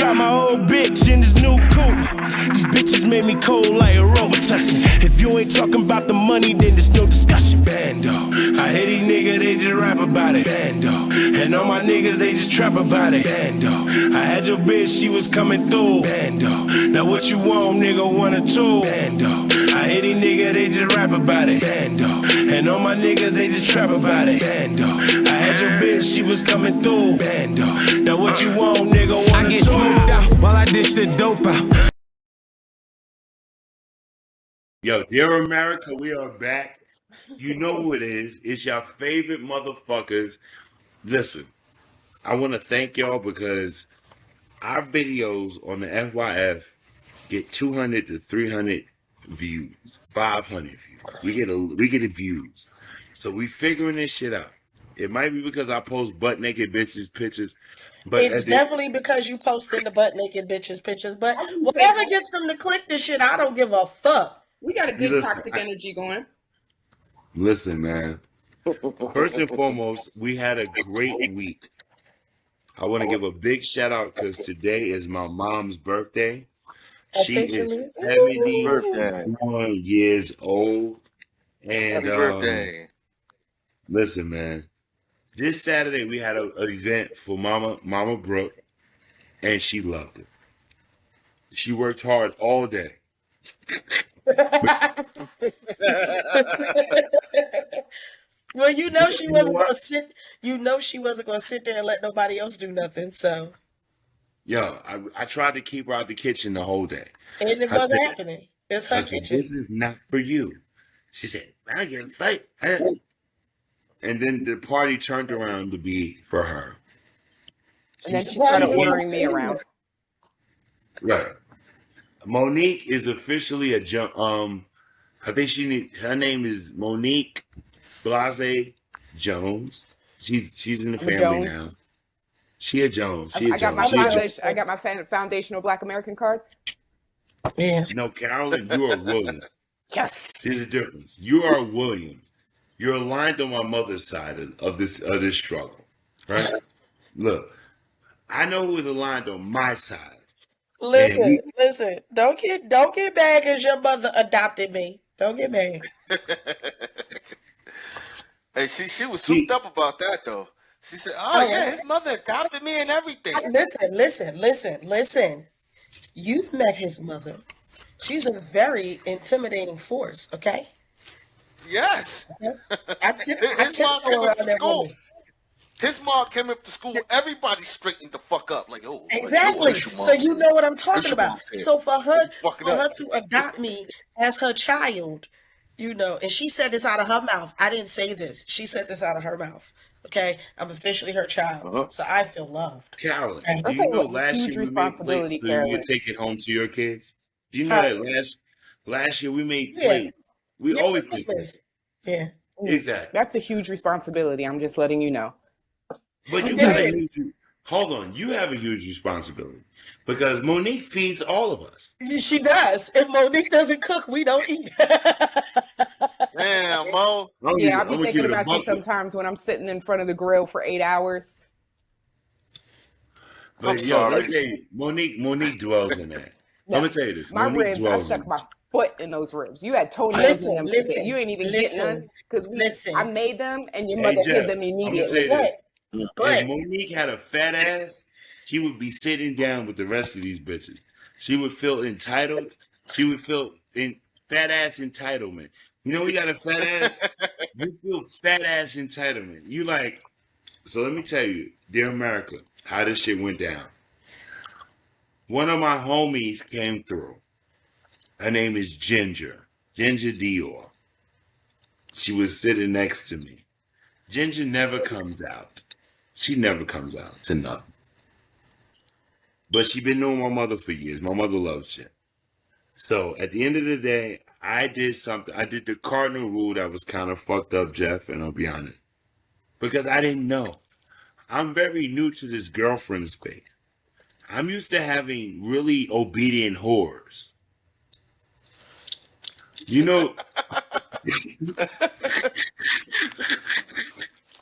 got my old bitch in this new coupe. These bitches made me cold like a Robitussin. If you ain't talking about the money, then there's no discussion. Bando, I hate these niggas, they just rap about it. Bando, and all my niggas, they just trap about it. Bando, I had your bitch, she was coming through. Bando, now what you want, nigga, 1 or 2. Bando, I hate these niggas, they just rap about it. Bando, and all my niggas, they just trap about it. Bando, I had your bitch, she was coming through. Bando, now what you want, nigga, 1 or 2. I get smoked out while I dish the dope out. Yo, dear America, we are back. You know who it is. It's your favorite motherfuckers. Listen, I want to thank y'all because our videos on the F.YF get 200 to 300 views, 500 views. We get it views. So we figuring this shit out. It might be because I post butt naked bitches pictures. But it's definitely because you posted the butt naked bitches pictures. But whatever gets them to click this shit, I don't give a fuck. We got a good toxic energy going. Listen, man. First and foremost, we had a great week. I want to give a big shout out because today is my mom's birthday. She is 71 years old. And Happy birthday. Listen, man. This Saturday we had an event for Mama Brooke, and she loved it. She worked hard all day. Well, you know she wasn't gonna sit. You know she wasn't gonna sit there and let nobody else do nothing. So, yo, I tried to keep her out the kitchen the whole day, and it wasn't happening. It's her kitchen. This is not for you. She said, "I get a fight," and then the party turned around to be for her. And then she started ordering me around. Right. Monique is officially a I think her name is Monique Blase Jones. She's in the family now. She a Jones. I got my foundational Black American card. Yeah. No, Carolyn, you are Williams. Yes. There's a difference. You are Williams. You're aligned on my mother's side of this struggle, right? Look, I know who is aligned on my side. Listen. Don't get mad because your mother adopted me. Don't get mad. Hey, she was souped up about that though. She said, "Oh yeah, his mother adopted me and everything." Listen. You've met his mother. She's a very intimidating force. Okay. Yes. I tiptoe around that woman. His mom came up to school. Everybody straightened the fuck up. Like, oh, exactly. So you know what I'm talking about. So for her to adopt me as her child, you know, and she said this out of her mouth. I didn't say this. She said this out of her mouth. Okay, I'm officially her child, so I feel loved. Carolyn, do you know last year we made plates so you could take it home to your kids? Do you know that last year we made plates? We always make plates. Yeah, exactly. That's a huge responsibility. I'm just letting you know. But you got hold on. You have a huge responsibility because Monique feeds all of us. She does. If Monique doesn't cook, we don't eat. Damn, Mo. Yeah, I'll be thinking about you sometimes when I'm sitting in front of the grill for 8 hours. But I'm sorry. Let me tell you, Monique dwells in that. No, Let me tell you this. My Monique ribs, I stuck my foot in those ribs. You had toenails in them. You ain't even getting none because I made them and your mother hid them immediately. If Monique had a fat ass, she would be sitting down with the rest of these bitches. She would feel entitled. She would feel fat ass entitlement. You know, we got a fat ass. You feel fat ass entitlement. You like. So let me tell you, dear America, how this shit went down. One of my homies came through. Her name is Ginger Dior. She was sitting next to me. Ginger never comes out. She never comes out to nothing. But she been knowing my mother for years. My mother loves shit. So at the end of the day, I did something. I did the cardinal rule that was kind of fucked up, Jeff, and I'll be honest. Because I didn't know. I'm very new to this girlfriend space. I'm used to having really obedient whores. You know...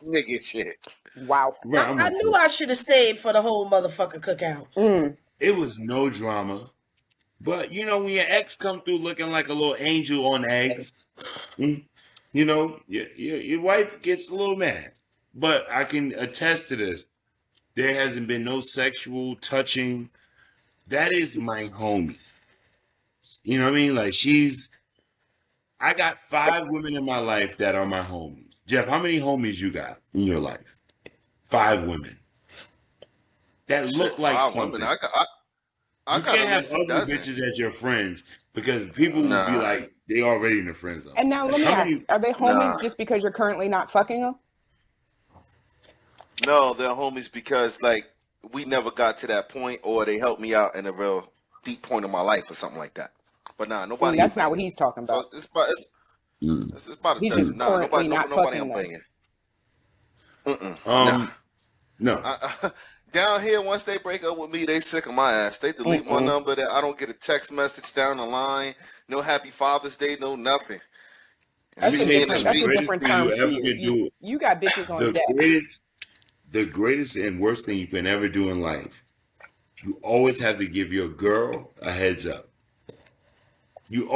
Nigga shit. Wow. I knew I should have stayed for the whole motherfucking cookout. It was no drama. But you know, when your ex come through looking like a little angel on eggs, you know, your wife gets a little mad. But I can attest to this. There hasn't been no sexual touching. That is my homie. You know what I mean? Like I got 5 women in my life that are my homies. Jeff, how many homies you got in your life? 5 women. That look like 5 something. women. I you got can't have ugly dozen. bitches as your friends because people will be like, they already in the friend zone. And now let me ask, are they homies just because you're currently not fucking them? No, they're homies because like we never got to that point, or they helped me out in a real deep point of my life or something like that. But nobody. That's not what he's talking about. So it's about he's just currently not nobody fucking them. No. Down here, once they break up with me, they sick of my ass. They delete my number. That I don't get a text message down the line. No Happy Father's Day. No nothing. That's a different term for you. You got bitches on deck. The greatest and worst thing you can ever do in life, you always have to give your girl a heads up. You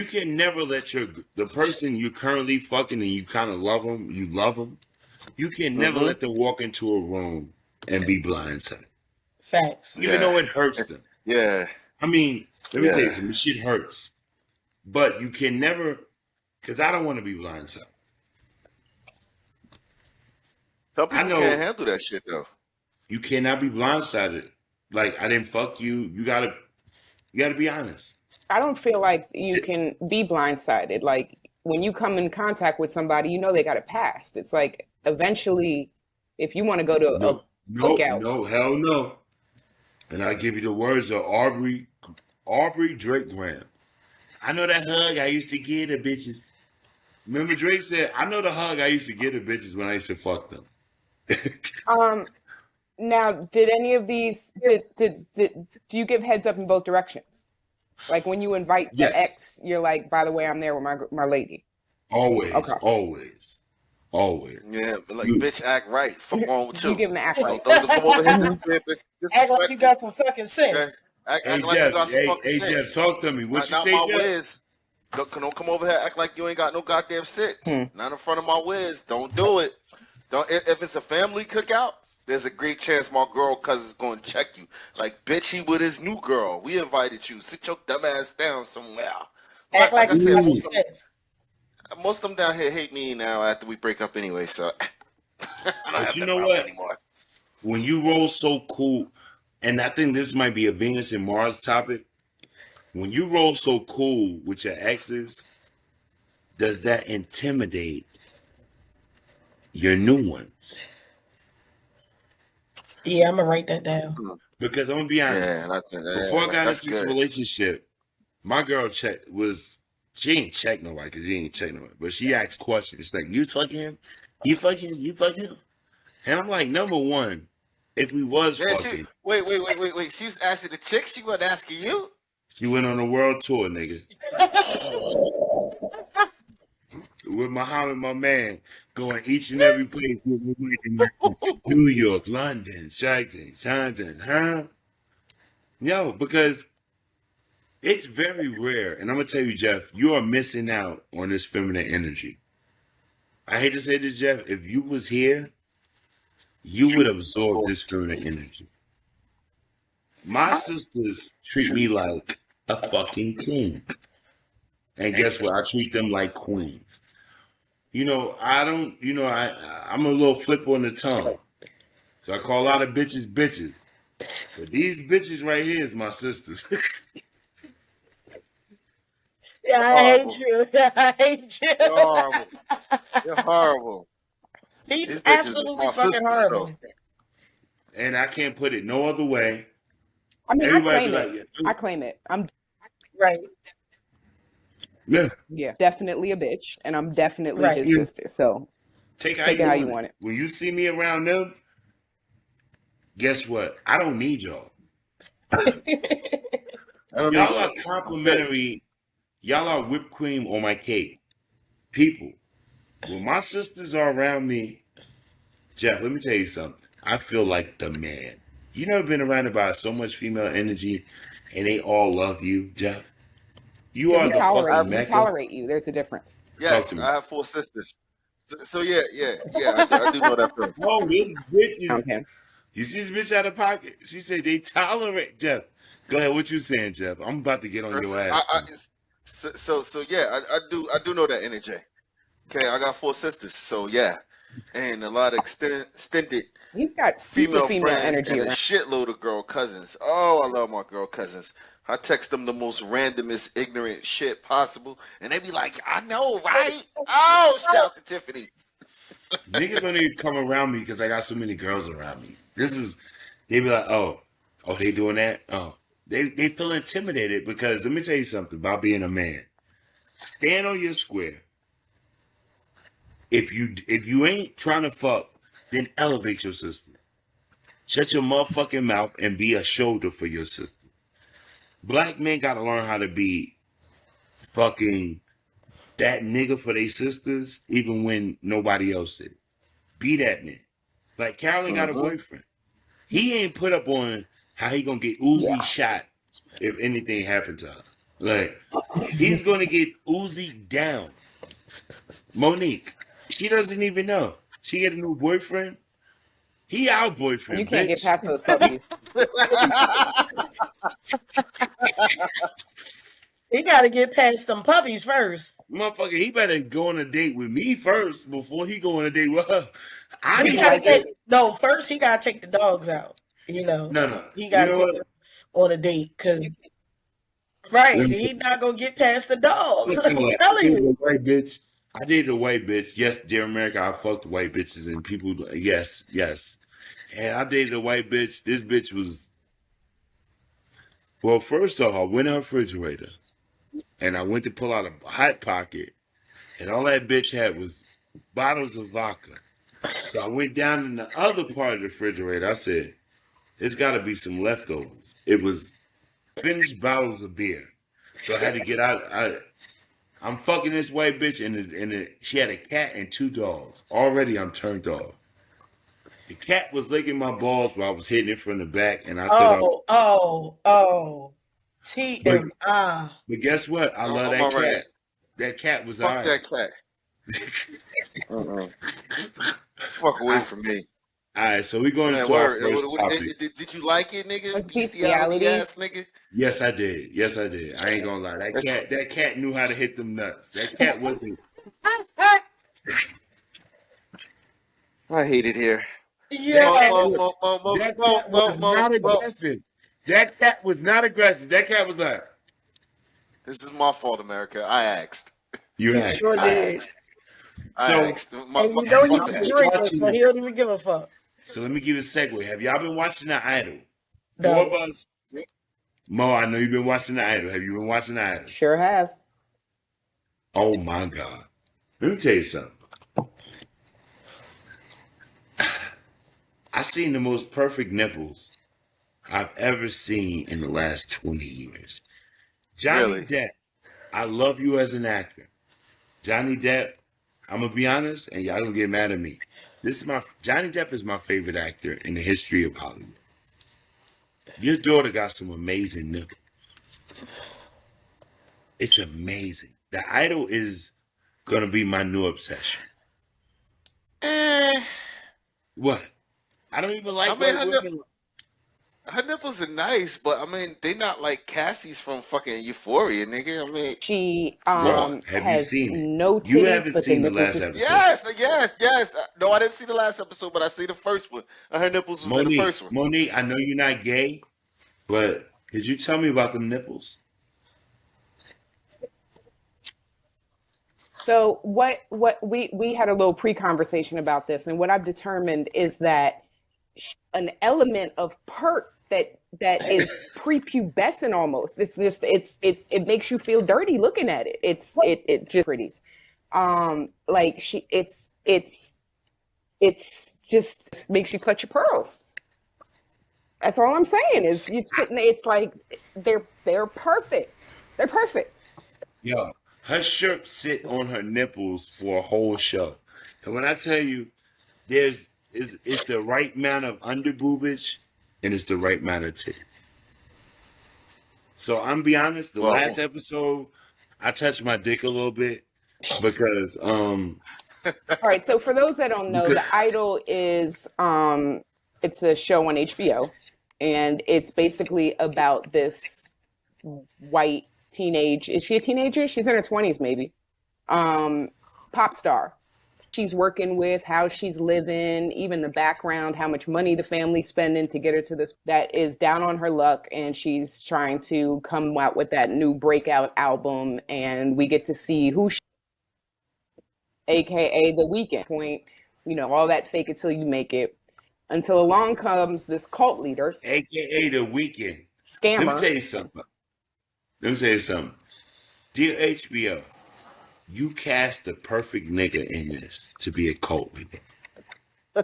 can never let the person you're currently fucking and you kind of love them, you can never let them walk into a room and be blindsided. Facts. Even though it hurts them. Yeah. I mean, let me tell you something, shit hurts. But you can never, because I don't want to be blindsided. Some people can't handle that shit though. You cannot be blindsided. Like, I didn't fuck you. You gotta be honest. I don't feel like you can be blindsided. Like, when you come in contact with somebody, you know they got a past. It's like, eventually, if you want to go to a cookout. No, hell no. And I give you the words of Aubrey Drake Graham. I know that hug I used to give the bitches. Remember Drake said, I know the hug I used to give the bitches when I used to fuck them. Now, did any of these, do you give heads up in both directions? Like when you invite the ex, you're like, by the way, I'm there with my lady. Always, always. Yeah, but like, bitch, act right. Fuck wrong with you. You give them the act right. Don't come over here. Act like you got some fucking sense. Act like you got some fucking sense. Jeff, talk to me. What you say, Jeff? Wiz. Don't come over here act like you ain't got no goddamn sense. Not in front of my whiz. Don't do it. If it's a family cookout, there's a great chance my girl cousin's going to check you. Like, bitch, he with his new girl. We invited you. Sit your dumb ass down somewhere. Act like I said, most of them down here hate me now after we break up anyway, so but you know what? Anymore. When you roll so cool, and I think this might be a Venus and Mars topic, when you roll so cool with your exes, does that intimidate your new ones? Yeah, I'm gonna write that down. Because I'm gonna be honest. Before I got into this relationship, my girl she ain't check nobody because she ain't check nobody. But she asked questions like, you fucking him? You fucking him? And I'm like, number one, if we was fucking. Wait. She's asking the chick, she wasn't asking you? She went on a world tour, nigga. With Muhammad, my man, going each and every place. New York, London, Shaitan, huh? Yo, because it's very rare. And I'm going to tell you, Jeff, you are missing out on this feminine energy. I hate to say this, Jeff. If you was here, you would absorb this feminine energy. My sisters treat me like a fucking king. And guess what? I treat them like queens. You know, I'm a little flip on the tongue. So I call a lot of bitches bitches. But these bitches right here is my sisters. Yeah, I hate you. You're horrible. You're horrible. He's absolutely fucking horrible. And I can't put it no other way. I mean, I claim it. I'm right. Yeah, definitely a bitch, and I'm definitely his sister. So take it how you want it. When you see me around them, guess what? I don't need y'all. Y'all are complimentary. Y'all are whipped cream on my cake. People, when my sisters are around me, Jeff, let me tell you something. I feel like the man. You never been around about so much female energy, and they all love you, Jeff. You are the fucking Mecca. We tolerate you. There's a difference. Yes, I have 4 sisters. So yeah, I do know that feeling. Oh, this bitch is. Okay. You see this bitch out of pocket? She said they tolerate Jeff. Go ahead. What you saying, Jeff? I'm about to get on your ass. So yeah, I do know that energy. Okay, I got 4 sisters, so yeah, and a lot of extended. He's got female friends energy and a shitload of girl cousins. Oh, I love my girl cousins. I text them the most randomest, ignorant shit possible, and they be like, "I know, right?" Oh, shout out to Tiffany. Niggas don't even come around me because I got so many girls around me. They be like, oh, they doing that? Oh, they feel intimidated because let me tell you something about being a man. Stand on your square. If you ain't trying to fuck, then elevate your sister. Shut your motherfucking mouth and be a shoulder for your sister. Black men gotta learn how to be fucking that nigga for their sisters, even when nobody else is. Be that man. Like Carolyn got a boyfriend. He ain't put up on how he gonna get Uzi shot if anything happened to her. Like he's gonna get Uzi down. Monique, she doesn't even know. She get a new boyfriend. He our boyfriend. You can't bitch. get past those puppies. He got to get past them puppies first. Motherfucker, he better go on a date with me first before he go on a date with her. First he got to take the dogs out. You know. No. He got to take them on a date because. Right, he not gonna get past the dogs. I'm telling you. White bitch. I dated a white bitch. Yes, dear America, I fucked white bitches and people. Yes. And I dated a white bitch. This bitch was. Well, first off, I went in her refrigerator and I went to pull out a hot pocket, and all that bitch had was bottles of vodka. So I went down in the other part of the refrigerator. I said, "There's got to be some leftovers." It was finished bottles of beer. So I had to get out. I'm fucking this white bitch, and she had a cat and 2 dogs. Already, I'm turned off. The cat was licking my balls while I was hitting it from the back, and I thought, TMI. But guess what? I love that cat. Right. That cat was fuck that cat. Fuck away from me. All right, so we're going to our first topic. Did you like it, nigga? Bestiality ass nigga. Yes, I did. I ain't gonna lie. That cat knew how to hit them nuts. That cat wasn't. I hate it here. Yeah. That cat was not aggressive. That cat was not aggressive. That cat was like, "This is my fault, America. I asked." You asked. Sure did. I asked. And you know you can drink it, so he don't even give a fuck. So let me give you a segue. Have y'all been watching The Idol? No. 4 of us. Mo, I know you've been watching The Idol. Have you been watching The Idol? Sure have. Oh my God. Let me tell you something. I seen the most perfect nipples I've ever seen in the last 20 years. Johnny Depp, I love you as an actor. Johnny Depp, I'm gonna be honest, and y'all gonna get mad at me. Johnny Depp is my favorite actor in the history of Hollywood. Your daughter got some amazing nipples. It's amazing. The Idol is gonna be my new obsession. What? I don't even like women. Her nipples are nice, but I mean, they not like Cassie's from fucking Euphoria, nigga. I mean, she have has you seen it? No titties, you haven't seen the last episode. Yes. No, I didn't see the last episode, but I see the first one. Her nipples was in the first one. Monique, I know you're not gay, but could you tell me about them nipples? So what we had a little pre-conversation about this, and what I've determined is that an element of perk that is prepubescent almost. It's just it makes you feel dirty looking at it. It just pretties. It's just makes you clutch your pearls. That's all I'm saying is it's like they're perfect. They're perfect. Yo, her shirt sit on her nipples for a whole show. And when I tell you it's the right amount of under boobage and it's the right matter too. So I'm be honest, the last episode, I touched my dick a little bit because All right, so for those that don't know, The Idol is it's a show on HBO, and it's basically about this white teenage, is she a teenager? She's in her 20s maybe. Pop star. She's working with, how she's living, even the background, how much money the family's spending to get her to this, that is down on her luck, and she's trying to come out with that new breakout album, and we get to see who she, aka The Weeknd. Point, you know, all that fake it till you make it, until along comes this cult leader, aka The Weeknd. scammer. Let me tell you something. Dear HBO, you cast the perfect nigga in this to be a cult leader.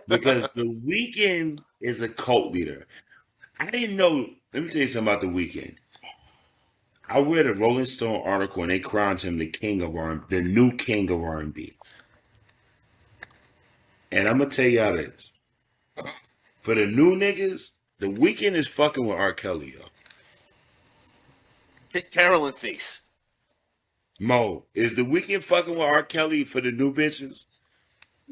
Because The Weeknd is a cult leader. I didn't know. Let me tell you something about The Weeknd. I read a Rolling Stone article and they crowned him the king of R&B, the new king of R&B. And I'm gonna tell y'all this: for the new niggas, The Weeknd is fucking with R. Kelly, yo. Hit Carolyn face. Mo, is The Weeknd fucking with R. Kelly for the new bitches?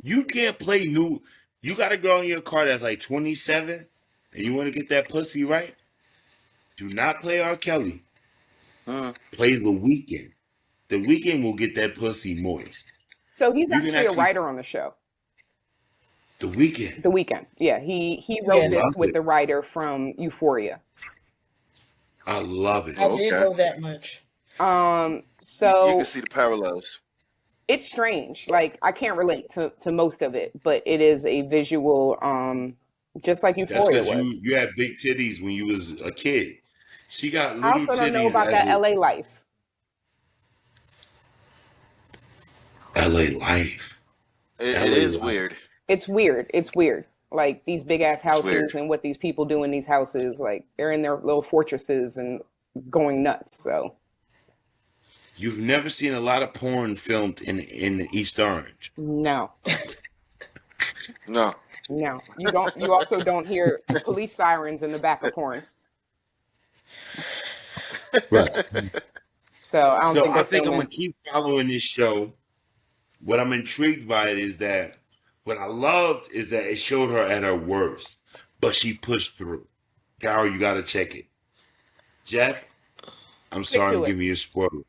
You can't play new. You got a girl in your car that's like 27 and you want to get that pussy right? Do not play R. Kelly. Play The Weeknd. The Weeknd will get that pussy moist. So he's actually a writer on the show. The Weeknd. The Weeknd. Yeah, he wrote this with the writer from Euphoria. I love it. I did know that much. So you can see the parallels. It's strange. Like, I can't relate to most of it, but it is a visual, just like Euphoria was. You had big titties when you was a kid. She got little titties. I also don't know about that LA life. LA life. It is weird. It's weird. It's weird. Like, these big ass houses and what these people do in these houses, like, they're in their little fortresses and going nuts. So you've never seen a lot of porn filmed in the East Orange. No. No. No. You don't. You also don't hear police sirens in the back of porns. Right. So I think I'm gonna keep following this show. What I'm intrigued by it is that what I loved is that it showed her at her worst, but she pushed through. Carol, you gotta check it. Jeff, I'm sorry I'm giving you a spoiler.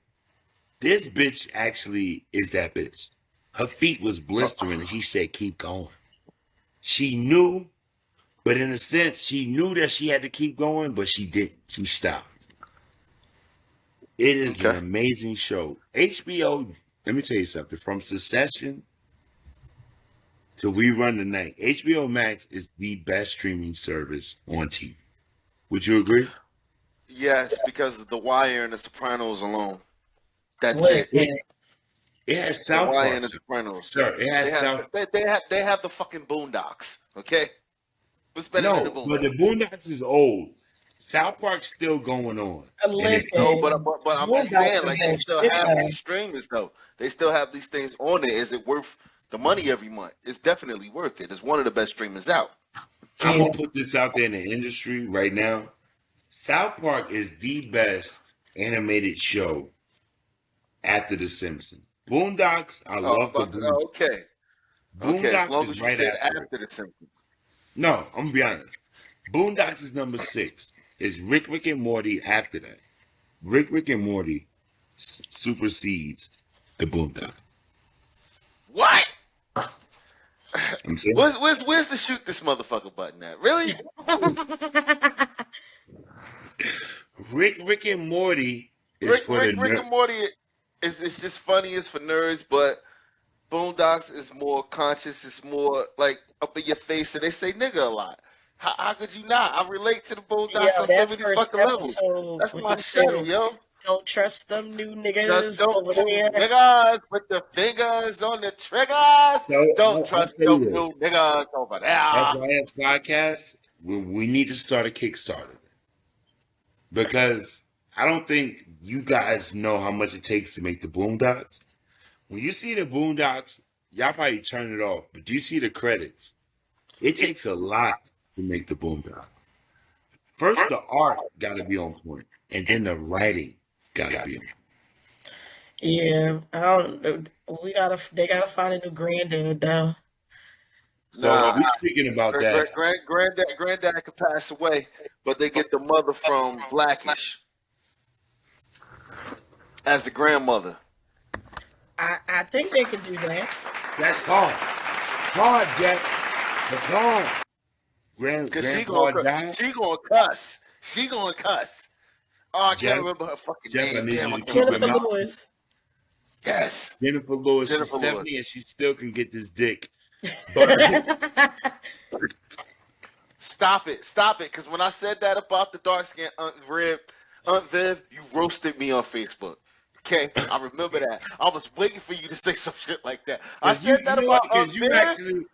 This bitch actually is that bitch. Her feet was blistering and she said, keep going. She knew, but in a sense, she knew that she had to keep going, but she didn't. She stopped. It is an amazing show. HBO, let me tell you something. From Succession to We Run the Night, HBO Max is the best streaming service on TV. Would you agree? Yes, because of The Wire and The Sopranos alone. That's it. It has South Park. The Wire and The Sopranos. Sir, it has South. They have the fucking Boondocks. Okay, what's better than the Boondocks? But the Boondocks is old. South Park's still going on. Listen, but I'm just saying, like, they still have these streamers though. They still have these things on there. Is it worth the money every month? It's definitely worth it. It's one of the best streamers out. I'm gonna put this out there in the industry right now. South Park is the best animated show after The Simpsons. Boondocks, I love the Boondocks. Okay. Boondocks as long as you right said after The Simpsons. No, I'm gonna be honest. Boondocks is number 6. It's Rick and Morty after that. Rick and Morty supersedes the Boondocks. What? I'm saying, where's the shoot this motherfucker button at? Really? Rick and Morty is Rick and Morty is just funny. It's for nerds, but Boondocks is more conscious. It's more like up in your face, and they say nigga a lot. How could you not? I relate to the Boondocks on so many fucking levels. That's my shit, yo. Don't trust them new niggas over there. Niggas with the fingers on the triggers. Don't trust them new niggas over there. F.YF podcast, we need to start a Kickstarter. Because I don't think you guys know how much it takes to make the Boondocks. When you see the Boondocks, y'all probably turn it off. But do you see the credits? It takes a lot to make the Boondocks. First, the art got to be on point, and then the writing got to be on point. Yeah, I don't. They gotta find a new granddad though. So we speaking about that. Granddad could pass away, but they get the mother from Blackish as the grandmother. I think they can do that. That's hard, Jack. That's hard. Because she gonna cuss. She gonna cuss. Oh, I can't remember her fucking name. Damn, Jennifer Lewis. Yes. Jennifer Lewis. She's 70 and she still can get this dick. Stop it. Because when I said that about the dark skin Aunt Viv, you roasted me on Facebook. Okay, I remember that. I was waiting for you to say some shit like that. I said that about Aunt Viv.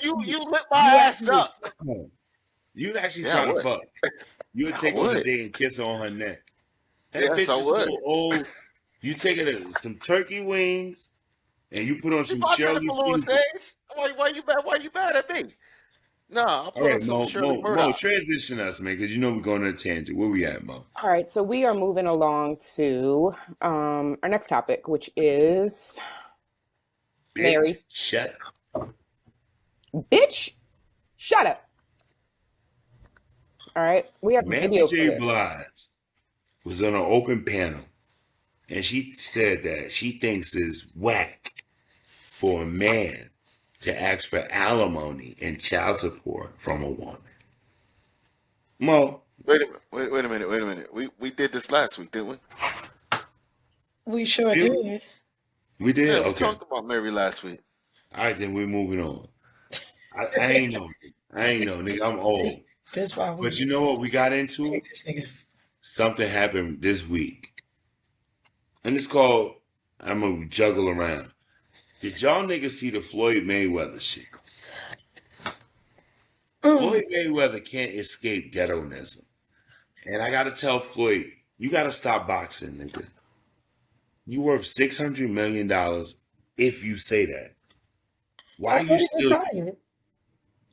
You lit my ass up. You actually trying to fuck. You would take her today and kiss her on her neck. That bitch is so old. You take her to some turkey wings and you put on some Shirley Caesar. Why you mad at me? Nah, I'll put on some Shirley Murdoch. Mo, transition us, man, because you know we're going on a tangent. Where we at, Mo? All right, so we are moving along to our next topic, which is Mary. Shut up. Bitch, shut up. All right, we have a video. Mary J. Blige was on an open panel, and she said that she thinks it's whack for a man to ask for alimony and child support from a woman. Mo. Wait a minute. We did this last week, didn't we? We sure did. We did? Yeah, okay. We talked about Mary last week. All right, then we're moving on. I ain't know, nigga. I'm old. That's why but you know what we got into? Something happened this week. And it's called, I'm going to juggle around. Did y'all niggas see the Floyd Mayweather shit? Floyd Mayweather can't escape ghetto-nism. And I got to tell Floyd, you got to stop boxing, nigga. You worth $600 million if you say that. Why are you still...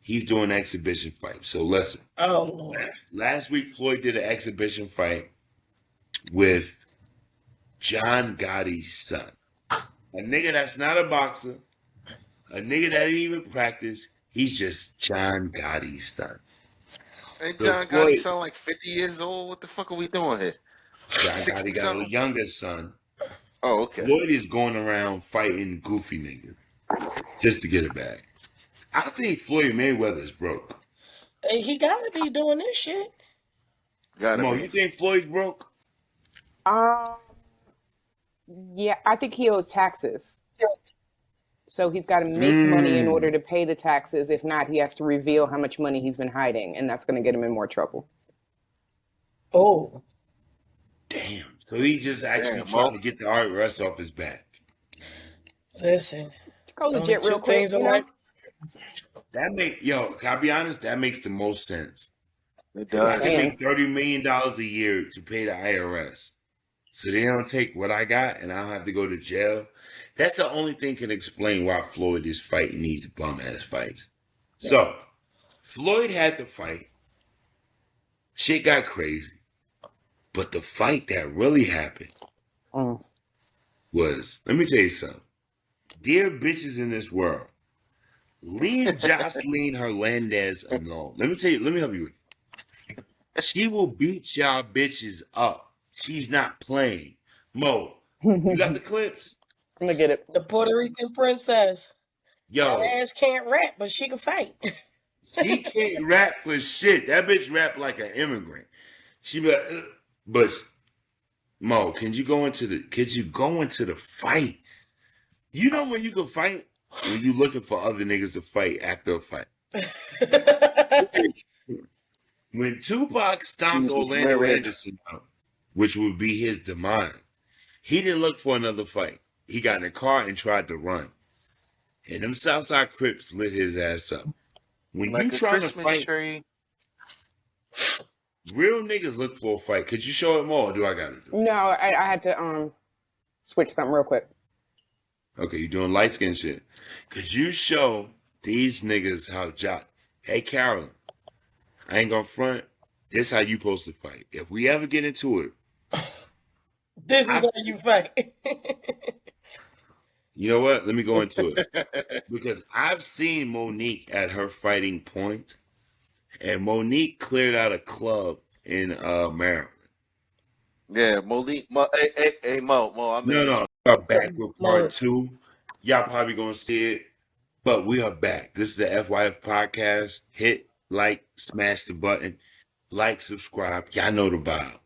He's doing an exhibition fight. So listen. Oh, Lord. Last week, Floyd did an exhibition fight with John Gotti's son. A nigga that's not a boxer. A nigga that didn't even practice. He's just John Gotti's son. Ain't so John Gotti sound like 50 years old? What the fuck are we doing here? John Gotti got a younger son. Oh, okay. Floyd is going around fighting goofy niggas just to get it back. I think Floyd Mayweather is broke. He gotta be doing this shit. Mo, you think Floyd's broke? Yeah, I think he owes taxes. So he's got to make money in order to pay the taxes. If not, he has to reveal how much money he's been hiding, and that's going to get him in more trouble. Oh. Damn. So he just actually trying to get the IRS off his back. Listen. Go legit real quick. Can I be honest? That makes the most sense. It does. I make $30 million a year to pay the IRS. So they don't take what I got and I don't have to go to jail. That's the only thing can explain why Floyd is fighting these bum-ass fights. So, Floyd had the fight. Shit got crazy. But the fight that really happened was, let me tell you something. Dear bitches in this world, leave Joseline Hernandez alone. Let me help you with it. She will beat y'all bitches up. She's not playing. Mo, you got the clips? I'm gonna get it. The Puerto Rican princess. Yo. That ass can't rap, but she can fight. She can't rap for shit. That bitch rap like an immigrant. She be like, but Mo, can you go into the fight? You know when you can fight? When you looking for other niggas to fight after a fight. When Tupac stomped Orlando Anderson out, which would be his demise, he didn't look for another fight. He got in a car and tried to run. And them Southside Crips lit his ass up. When like you try to fight, real niggas look for a fight. Could you show it more or do I gotta do it? No, I had to switch something real quick. Okay, you doing light skin shit. Could you show these niggas how hey Carolyn, I ain't gonna front. this how you supposed to fight. If we ever get into it, this is how you fight. You know what? Let me go into it. Because I've seen Monique at her fighting point, and Monique cleared out a club in Maryland. Yeah, Monique. Mo, I mean, No. We are back with part 2. Y'all probably gonna see it, but we are back. This is the F.YF podcast. Hit like, smash the button, like, subscribe. Y'all know the vibe.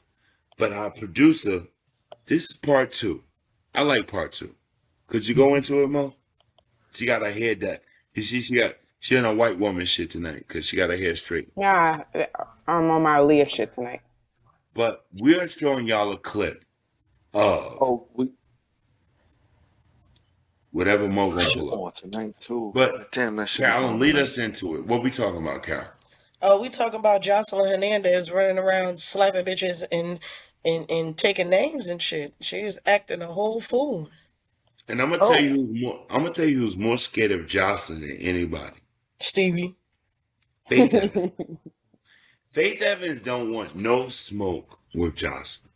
But our producer, this is part 2. I like part 2. Could you go into it, Mo? She got her hair done. She on a white woman shit tonight because she got her hair straight. Yeah, I'm on my Aaliyah shit tonight. But we are showing y'all a clip of whatever Mo gonna pull up tonight too. But damn, that shit. Carol, lead us into it. What we talking about, Carol? Oh, we talking about Joseline Hernandez running around slapping bitches and taking names and shit. She is acting a whole fool. And I'm gonna tell you who's more scared of Joseline than anybody. Stevie. Faith Evans. Faith Evans don't want no smoke with Joseline.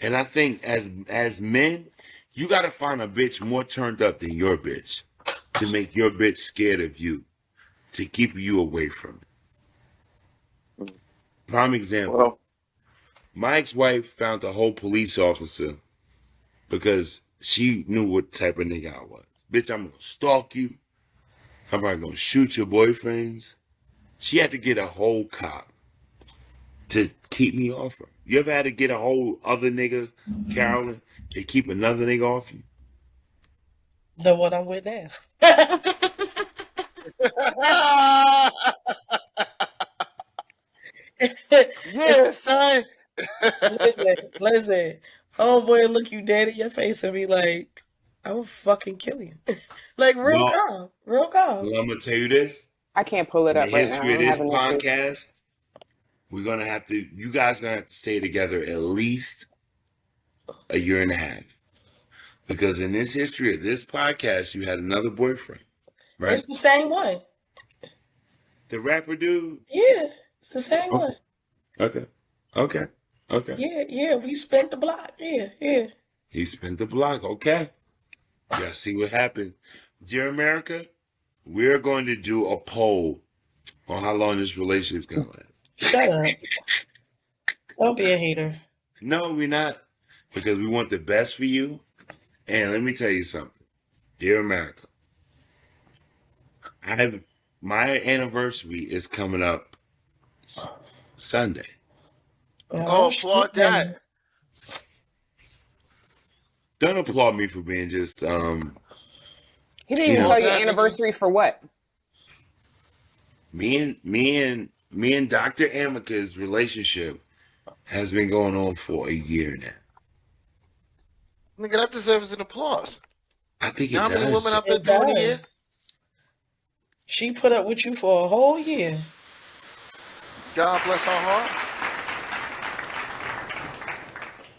And I think as men, you gotta find a bitch more turned up than your bitch to make your bitch scared of you, to keep you away from it. Prime example. Well, my ex-wife found a whole police officer because she knew what type of nigga I was. Bitch, I'm gonna stalk you. I'm probably gonna shoot your boyfriends. She had to get a whole cop to keep me off her. You ever had to get a whole other nigga, Carolyn, to keep another nigga off you? The one I'm with now. yeah, son. Listen. Oh boy, look you dead in your face and be like, I will fucking kill you. Like real calm. Well, I'm gonna tell you this. I can't pull it up right now. In the history of this podcast, we're gonna have to. You guys are gonna have to stay together at least a year and a half, because in this history of this podcast, you had another boyfriend, right? It's the same one. The rapper dude. Yeah, it's the same one. Okay. Yeah. We spent the block. Yeah. He spent the block. Okay. Y'all see what happened. Dear America, we're going to do a poll on how long this relationship's going to last. Shut up. Don't be a hater. No, we're not. Because we want the best for you. And let me tell you something. Dear America, my anniversary is coming up Sunday. Oh, applaud that. Don't applaud me for being just He didn't even tell your anniversary for what? Me and Dr. Amica's relationship has been going on for a year now. Nigga, that deserves an applause. I think it how does. many women I've been doing here? She put up with you for a whole year. God bless her heart.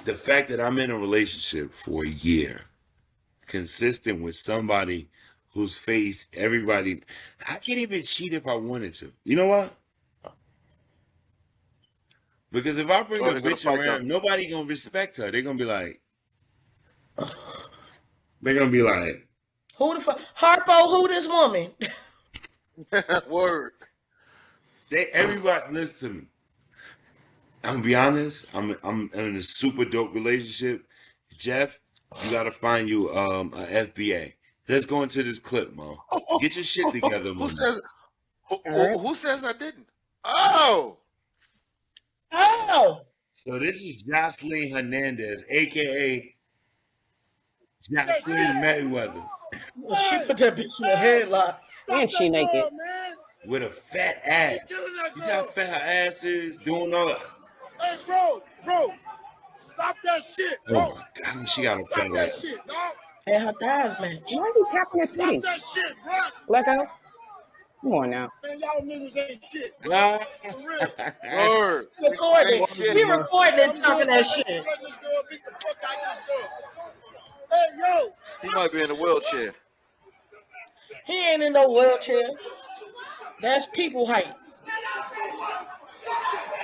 The fact that I'm in a relationship for a year, consistent with somebody whose face everybody, I can't even cheat if I wanted to. You know what? Because if I bring a bitch around, nobody gonna respect her. They're gonna be like, who the fuck? Harpo, who this woman? Word. Everybody listen to me. I'm gonna be honest. I'm in a super dope relationship. Jeff, you gotta find you a FBA. Let's go into this clip, Mo. Get your shit together, Mo. Who says I didn't? Oh. So this is Joseline Hernandez, aka Joseline Mayweather. Well, she put that bitch in a headlock. And she naked. With a fat ass. You see how fat her ass is? Doing all that. Hey, bro, stop that shit, bro. Oh my God, she got a fat ass. And her thighs match. Why is he tapping his titty? Stop that shit, bro. Let go. Come on now. Man, y'all niggas ain't shit. Word. Recording. We recording and talking that shit. Hey, yo. He might be in a wheelchair. He ain't in no wheelchair. That's people height.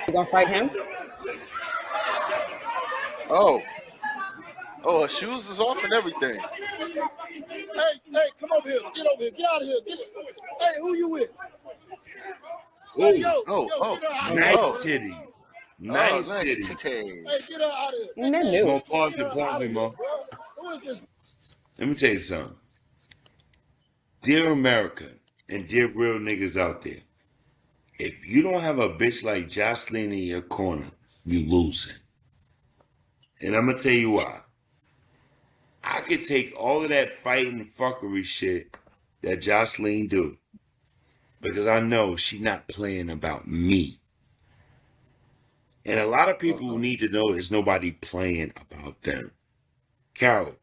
You gonna fight him? Oh, her shoes is off and everything. Hey, come over here. Get over here. Get out of here. Hey, who you with? Hey, Nice titty. Nice Hey, titties. get her out of here. No, no. Mo, pause it, Mo. Who is this? Let me tell you something. Dear America and dear real niggas out there, if you don't have a bitch like Joseline in your corner, you losing. And I'm gonna tell you why. I could take all of that fighting fuckery shit that Joseline do, because I know she not playing about me. And a lot of people need to know there's nobody playing about them. Carol,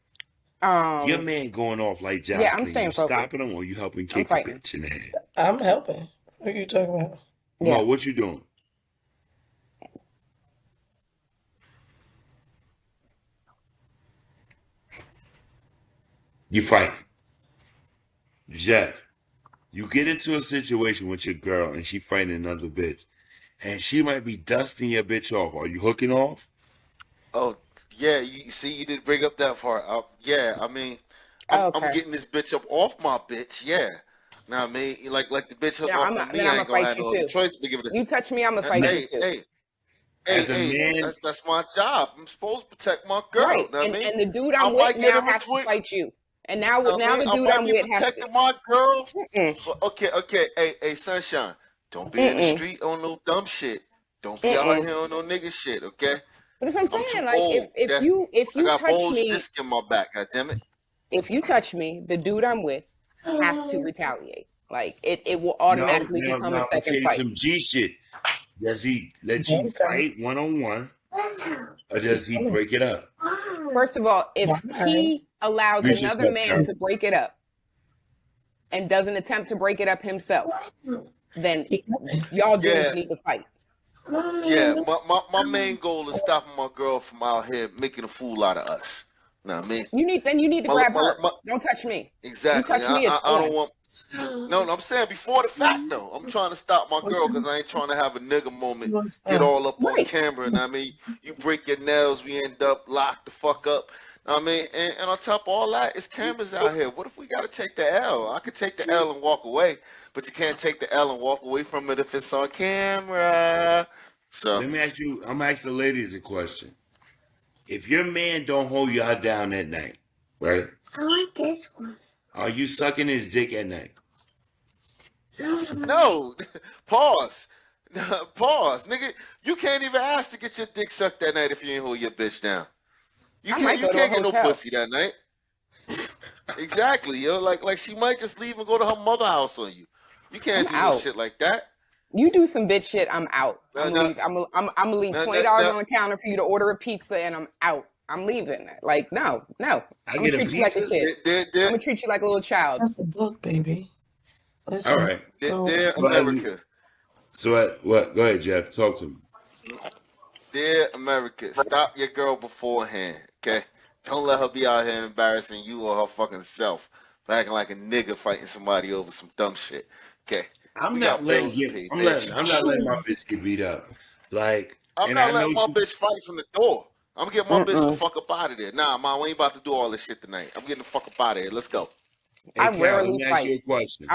your man going off like Joseline, yeah, I'm staying you focused. stopping him or you helping kick a bitch in the head? I'm helping. What are you talking about? Yeah. Mo, what you doing? You fighting. Jeff, you get into a situation with your girl and she fighting another bitch, and she might be dusting your bitch off. Are you hooking off? Oh, yeah. You see, you didn't bring up that part. Yeah, I mean, I'm getting this bitch up off my bitch. Yeah. Now, I mean, like the bitch hook off of me, I ain't gonna have no other choice but give it. You touch me, I'm gonna fight you too. Hey, that's my job. I'm supposed to protect my girl. Right. Know what I mean? And the dude I'm with now has to fight you. And now the dude I'm with has to protecting my girl. Okay. Hey, Sunshine. Don't be in the street on no dumb shit. Don't be out here on no nigga shit, okay? But that's what I'm saying. Like if you I got touch bold me, disc in my back, goddammit. if you touch me, the dude I'm with has to retaliate. Like it will automatically become a second fight. Some G shit. Does he let you fight one-on-one, or does he break it up? First of all, if he allows another man to break it up and doesn't attempt to break it up himself, then y'all dudes need to fight. Yeah, my main goal is stopping my girl from out here making a fool out of us. Know what I mean? You need to grab her. Don't touch me. Exactly. You touch me, I don't want. No, I'm saying before the fact though. I'm trying to stop my girl because I ain't trying to have a nigga moment get all up on camera. And I mean, you break your nails, we end up locked the fuck up. I mean, and on top of all that, it's cameras out here. What if we gotta take the L? I could take the L and walk away, but you can't take the L and walk away from it if it's on camera. So let me ask you. I'm gonna ask the ladies a question. If your man don't hold y'all down at night, right? I want this one. Are you sucking his dick at night? No. Pause. Pause. Nigga, you can't even ask to get your dick sucked that night if you ain't hold your bitch down. You can't get no pussy that night. Exactly, yo. Like she might just leave and go to her mother house on you. You can't do no shit like that. You do some bitch shit, I'm out. I'm gonna leave $20 on the counter for you to order a pizza, and I'm out. I'm leaving. Like, no. I'm gonna treat you like a kid. I'm gonna treat you like a little child. That's a book, baby. Listen, all right. Dear America. So what? Go ahead, Jeff. Talk to me. Dear America, stop your girl beforehand, okay? Don't let her be out here embarrassing you or her fucking self for acting like a nigga fighting somebody over some dumb shit, okay? I'm not letting my bitch get beat up. Like, I'm not letting my bitch fight from the door. I'm getting my bitch the fuck up out of there. Nah, Mom, we ain't about to do all this shit tonight. I'm getting the fuck up out of here. Let's go. Hey, I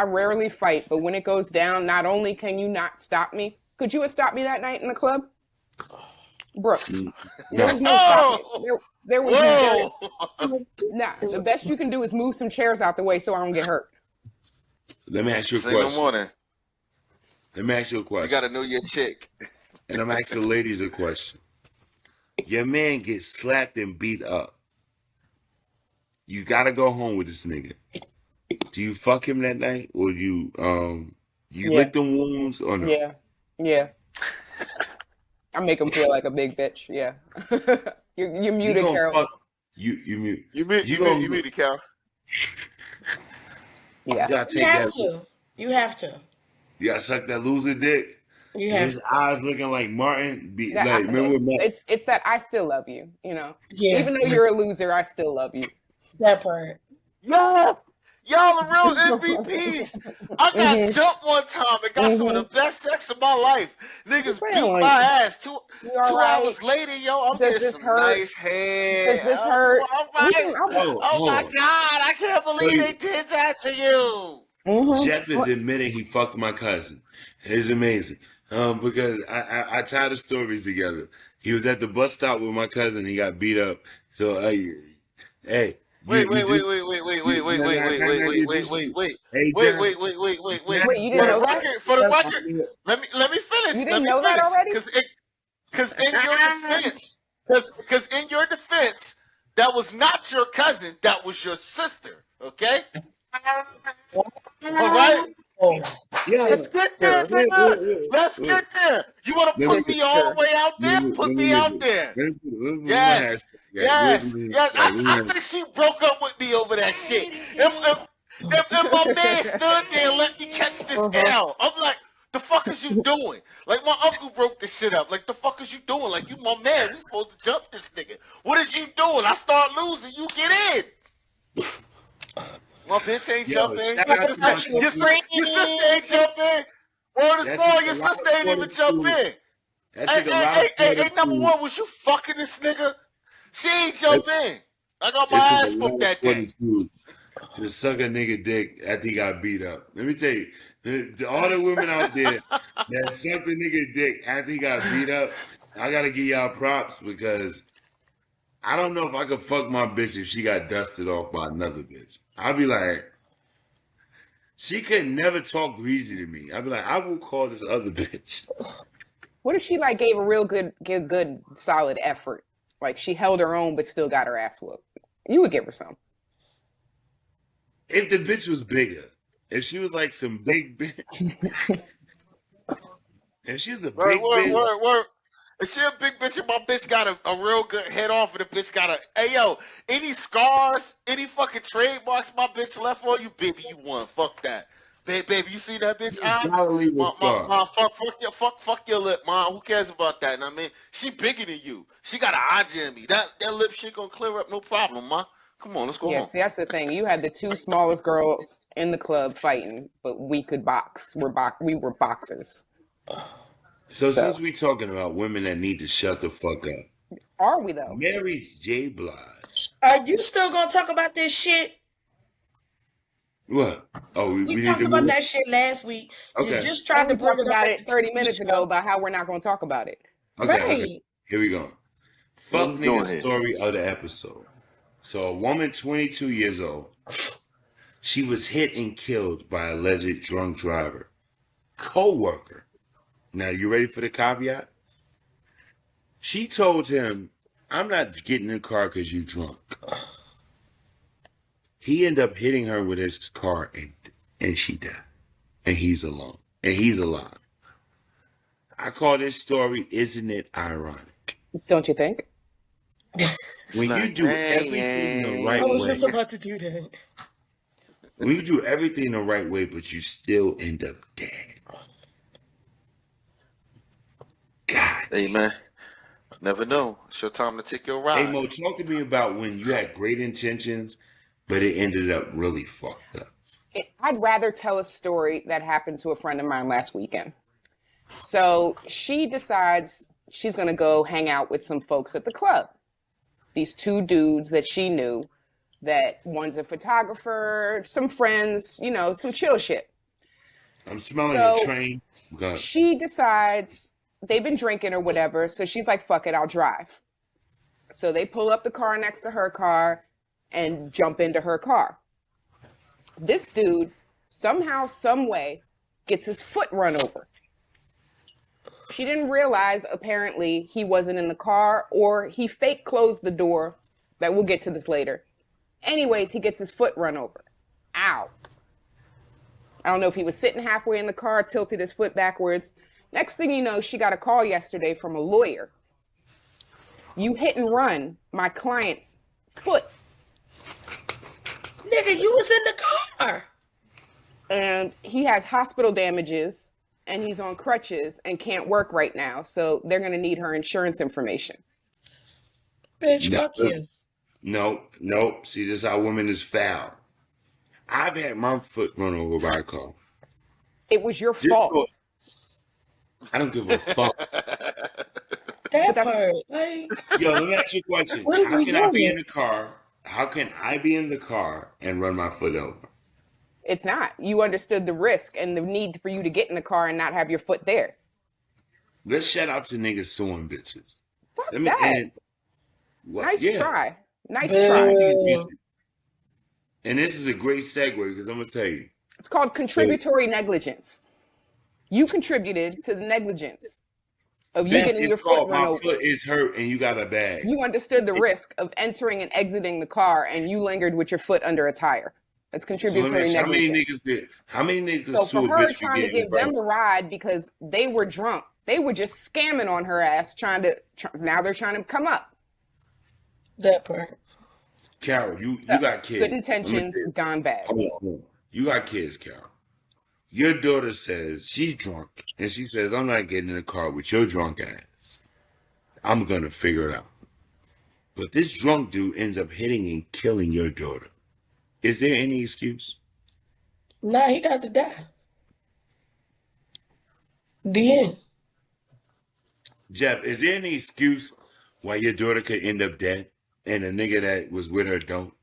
rarely fight, but when it goes down, not only can you not stop me, could you have stopped me that night in the club? Brooks. There was no stopping. There was nah, the best you can do is move some chairs out the way so I don't get hurt. Let me ask you a Say question. no more then. Let me ask you a question. You gotta know your chick. And I'm asking the ladies a question. Your man gets slapped and beat up. You gotta go home with this nigga. Do you fuck him that night, or you lick them wounds, or no? Yeah. I make him feel like a big bitch. Yeah. You're muted, Carol. You mute. You muted, Carol. Yeah. You have to. You gotta suck that loser dick. You have his eyes looking like Martin. It's that I still love you. You know. Yeah. Even though you're a loser, I still love you. That part. Yeah. Y'all are real MVPs. I got jumped one time and got some of the best sex of my life. Niggas beat my ass. Two hours later, yo, I'm getting some nice head. Does this hurt? All right. Oh my God, I can't believe they did that to you. Jeff is admitting he fucked my cousin. It's amazing. Because I tie the stories together. He was at the bus stop with my cousin. He got beat up. So, hey. Wait. Wait, You didn't know that? For the record, let me finish. You didn't know that already? Because in your defense, that was not your cousin. That was your sister. Okay. All right. Yeah. Let's get there, nigga. Let's get there. You want to put me all the way out there? Put me out there. Yes. I think she broke up with me over that shit. If my man stood there and let me catch this L, I'm like, the fuck is you doing? Like, my uncle broke this shit up. Like, the fuck is you doing? Like, you my man. We supposed to jump this nigga. What is you doing? I start losing. You get in. My bitch ain't jumping. Your sister ain't jumping. Word is born, your sister ain't even jumping. Hey, number one, was you fucking this nigga? She ain't jumping. I got my ass whooped that day. To suck a nigga dick after he got beat up. Let me tell you, all the women out there that sucked a nigga dick after he got beat up, I gotta give y'all props because I don't know if I could fuck my bitch if she got dusted off by another bitch. I'd be like, she could never talk greasy to me. I'd be like, I will call this other bitch. What if she like gave a real good solid effort? Like she held her own but still got her ass whooped. You would give her some. If the bitch was bigger. If she was like some big bitch. If she's a big bitch. If she a big bitch and my bitch got a real good head off and the bitch got hey yo, any scars, any fucking trademarks my bitch left on you, baby, you won. Fuck that. Baby, you see that bitch? Fuck your lip, mom. Who cares about that? I mean, she bigger than you. She got an eye jammy. That lip shit gonna clear up, no problem, ma. Come on, let's go home. See, that's the thing. You had the two smallest girls in the club fighting, but we could box. We were boxers. So since we talking about women that need to shut the fuck up. Are we though? Mary J. Blige. Are you still gonna talk about this shit? What? Oh, we talked about that shit last week. Okay. You just tried to bring about it 30 minutes ago about how we're not going to talk about it. Okay. Here we go. Fuck nigga story of the episode. So a woman 22 years old, she was hit and killed by an alleged drunk driver. Co-worker. Now, you ready for the caveat? She told him, I'm not getting in the car because you drunk. He ended up hitting her with his car and she died. And he's alone. And he's alive. I call this story, Isn't It Ironic? Don't you think? When you do everything the right way. I was just about to do that. When you do everything the right way, but you still end up dead. God. Hey, man. Never know. It's your time to take your ride. Hey, Mo, talk to me about when you had great intentions, but it ended up really fucked up. I'd rather tell a story that happened to a friend of mine last weekend. So she decides she's going to go hang out with some folks at the club. These two dudes that she knew, that one's a photographer, some friends, you know, some chill shit. I'm smelling a train. She decides they've been drinking or whatever. So she's like, fuck it, I'll drive. So they pull up the car next to her car and jump into her car. This dude somehow, some way, gets his foot run over. She didn't realize, apparently, he wasn't in the car, or he fake closed the door. That we'll get to this later. Anyways, he gets his foot run over. Ow. I don't know if he was sitting halfway in the car, tilted his foot backwards. Next thing you know, she got a call yesterday from a lawyer. You hit and run my client's foot. Nigga, you was in the car. And he has hospital damages, and he's on crutches and can't work right now. So they're going to need her insurance information. Bitch, fuck you. No. See, this is how women is foul. I've had my foot run over by a car. It was your fault. I don't give a fuck. That part, like. Yo, let me ask you a question. How can I be in the car? How can I be in the car and run my foot over? It's not. You understood the risk and the need for you to get in the car and not have your foot there. Let's shout out to niggas suing bitches. Fuck that. Nice try. Nice try. And this is a great segue because I'm going to tell you. It's called contributory negligence. You contributed to the negligence of you getting your foot run over. My foot is hurt and you got a bag. You understood the risk of entering and exiting the car and you lingered with your foot under a tire. That's contributory negligence. How many niggas so sue for a her bitch trying to give them a ride because they were drunk, they were just scamming on her ass now they're trying to come up. That part. Carol, you got kids. Good intentions gone bad. Hold on. You got kids, Carol. Your daughter says she's drunk, and she says, I'm not getting in the car with your drunk ass. I'm going to figure it out. But this drunk dude ends up hitting and killing your daughter. Is there any excuse? Nah, he got to die. The end. Jeff, is there any excuse why your daughter could end up dead and the nigga that was with her don't?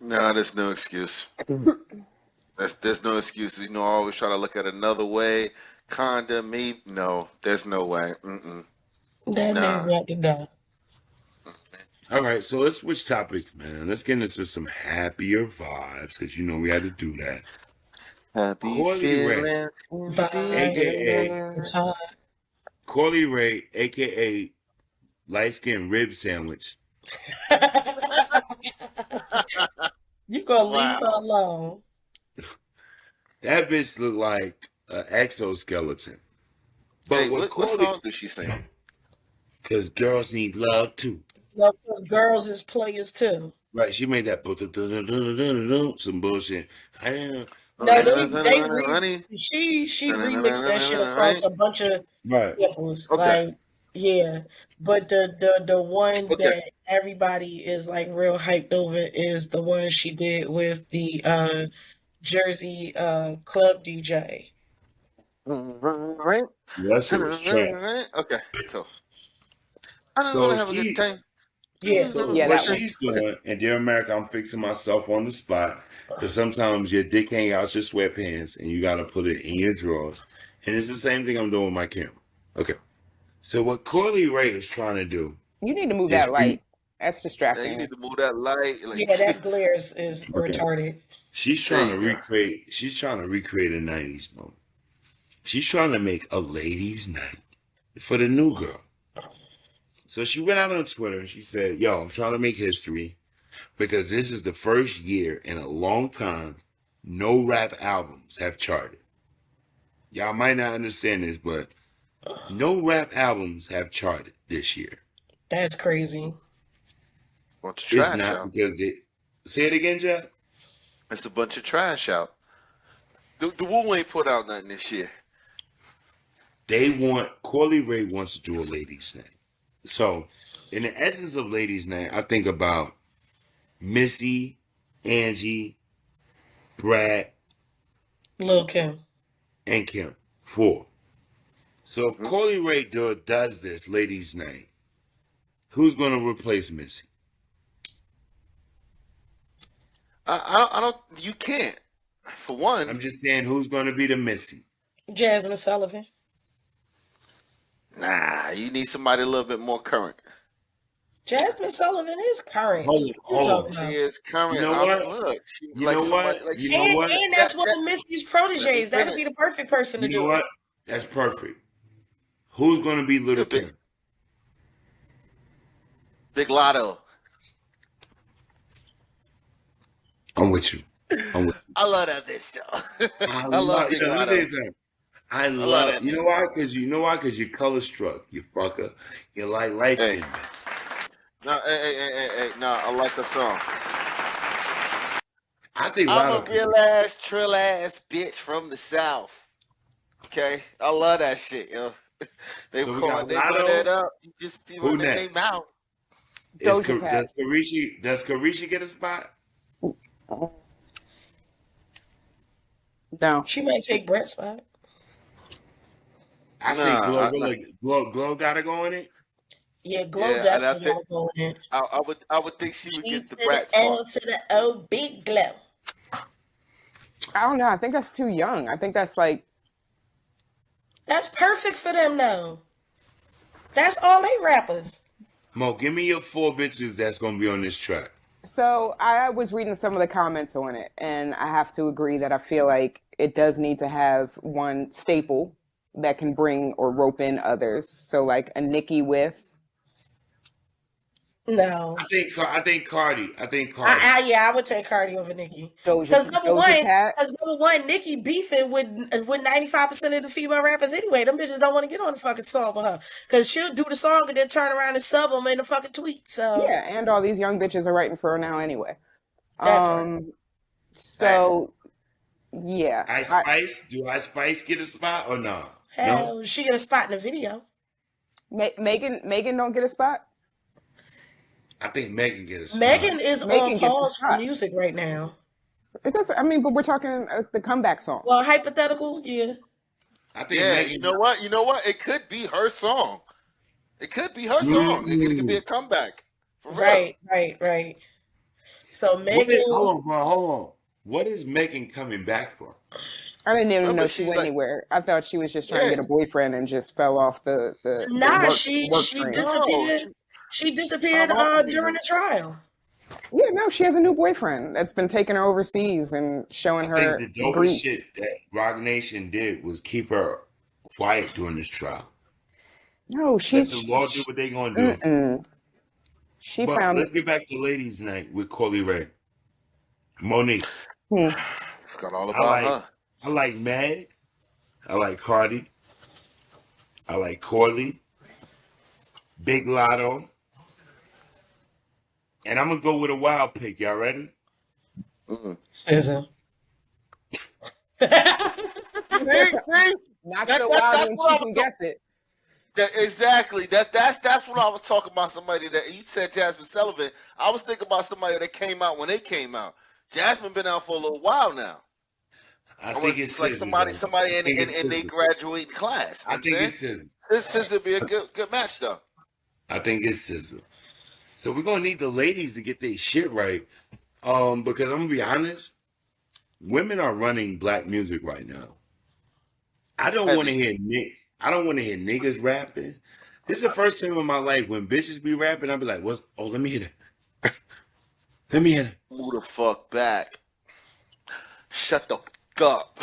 No, there's no excuse. There's no excuses. You know, I always try to look at another way. Condom, me, no, there's no way. That nigga got to die. All right, so let's switch topics, man. Let's get into some happier vibes because you know we had to do that. Happy feelings, aka Corley Ray, aka light skin rib sandwich. You gonna leave her alone? That bitch look like an exoskeleton. But hey, what song does she sing? Because girls need love too. So, because girls is players too. Right, she made that some bullshit. She remixed that shit across a bunch of samples. Okay. Like, yeah. But the one that everybody is like real hyped over is the one she did with the Jersey club DJ. Right? That shit was trash. Okay, cool. I don't want to have a good time. Yeah. So what she's doing, and dear America, I'm fixing myself on the spot because sometimes your dick hang out your sweatpants and you got to put it in your drawers. And it's the same thing I'm doing with my camera. Okay. So what Corley Ray is trying to do. You need to move that light. That's distracting. Yeah, you need to move that light. Like, yeah, that glare is retarded. She's trying to recreate. She's trying to recreate a 90s moment. She's trying to make a ladies' night for the new girl. So she went out on Twitter and she said, yo, I'm trying to make history because this is the first year in a long time no rap albums have charted. Y'all might not understand this, but no rap albums have charted this year. That's crazy. Bunch of trash it's not out. Because say it again, Jeff. It's a bunch of trash out. The Woo ain't put out nothing this year. Corley Ray wants to do a ladies' night. So, in the essence of ladies' night, I think about Missy, Angie, Brad, Lil' Kim, and Kim. 4. So if Corley Ray does this ladies' night, who's going to replace Missy? I don't. You can't. For one, I'm just saying, who's going to be the Missy? Jasmine Sullivan. Nah, you need somebody a little bit more current. Jasmine Sullivan is current. Hold on. She is current. You know what? Look, you know what? And that's one of Missy's proteges. That'd be the perfect person to do it. You know what? That's perfect. Who's going to be Little Kim? Big Lotto. I'm with you. I love that bitch though. I love Big Lotto. I love it. You know why? Because you're color struck, you fucker. You like light skin. No, hey. No, I like the song. I think I'm a real ass, trill ass bitch from the South. Okay? I love that shit, yo. They put that up. You just be in their mouth. Does Carisha get a spot? No. She might take Brett's spot. I say Glow gotta go in it. Yeah, Glow definitely gotta go in it. I would think she would get the to Brat the L spot. to the O, big Glow. I don't know. I think that's too young. I think that's like. That's perfect for them, though. That's all they rappers. Mo, give me your 4 bitches that's gonna be on this track. So I was reading some of the comments on it, and I have to agree that I feel like it does need to have one staple that can bring or rope in others. So like a Nicki with. No. I think Cardi. I would take Cardi over Nicki. Because number one, Nicki beefing with 95% of the female rappers anyway. Them bitches don't want to get on the fucking song with her. Because she'll do the song and then turn around and sub them in the fucking tweet. So yeah, and all these young bitches are writing for her now anyway. So yeah. Do Ice Spice get a spot or no? Hell, she get a spot in the video. Megan don't get a spot? I think Megan get a spot. Megan is on pause for music right now. It doesn't. I mean, but we're talking the comeback song. Well, hypothetical, yeah. I think Megan, you know what? It could be her song. It could be her song. It could be a comeback. For real. Right. So Megan. Hold on. What is Megan coming back for? I didn't even know she went anywhere. I thought she was just trying to get a boyfriend and just fell off the she disappeared. She disappeared during the trial. Yeah, no, she has a new boyfriend that's been taking her overseas and showing her. I think the dopest shit that Rock Nation did was keep her quiet during this trial. No, she's. Let the law do what they gonna do. Let's get back to ladies' night with Corley Ray. Monique. Forgot all about her. I like Meg. I like Cardi. I like Corley. Big Lotto. And I'm going to go with a wild pick. Y'all ready? SZA. Not so wild when she can guess it. Exactly. That's what I was talking about. Somebody that you said Jasmine Sullivan. I was thinking about somebody that came out when they came out. Jasmine been out for a little while now. I think it's like SZA, somebody in their graduating class. I think it's SZA. This would be a good match though. I think it's SZA. So we're gonna need the ladies to get their shit right. Because I'm gonna be honest, women are running black music right now. I don't want to hear niggas rapping. This is the first time in my life when bitches be rapping, I'll be like, "What? Oh, let me hear that. Let me hear that." Move the fuck back. Shut the fuck up.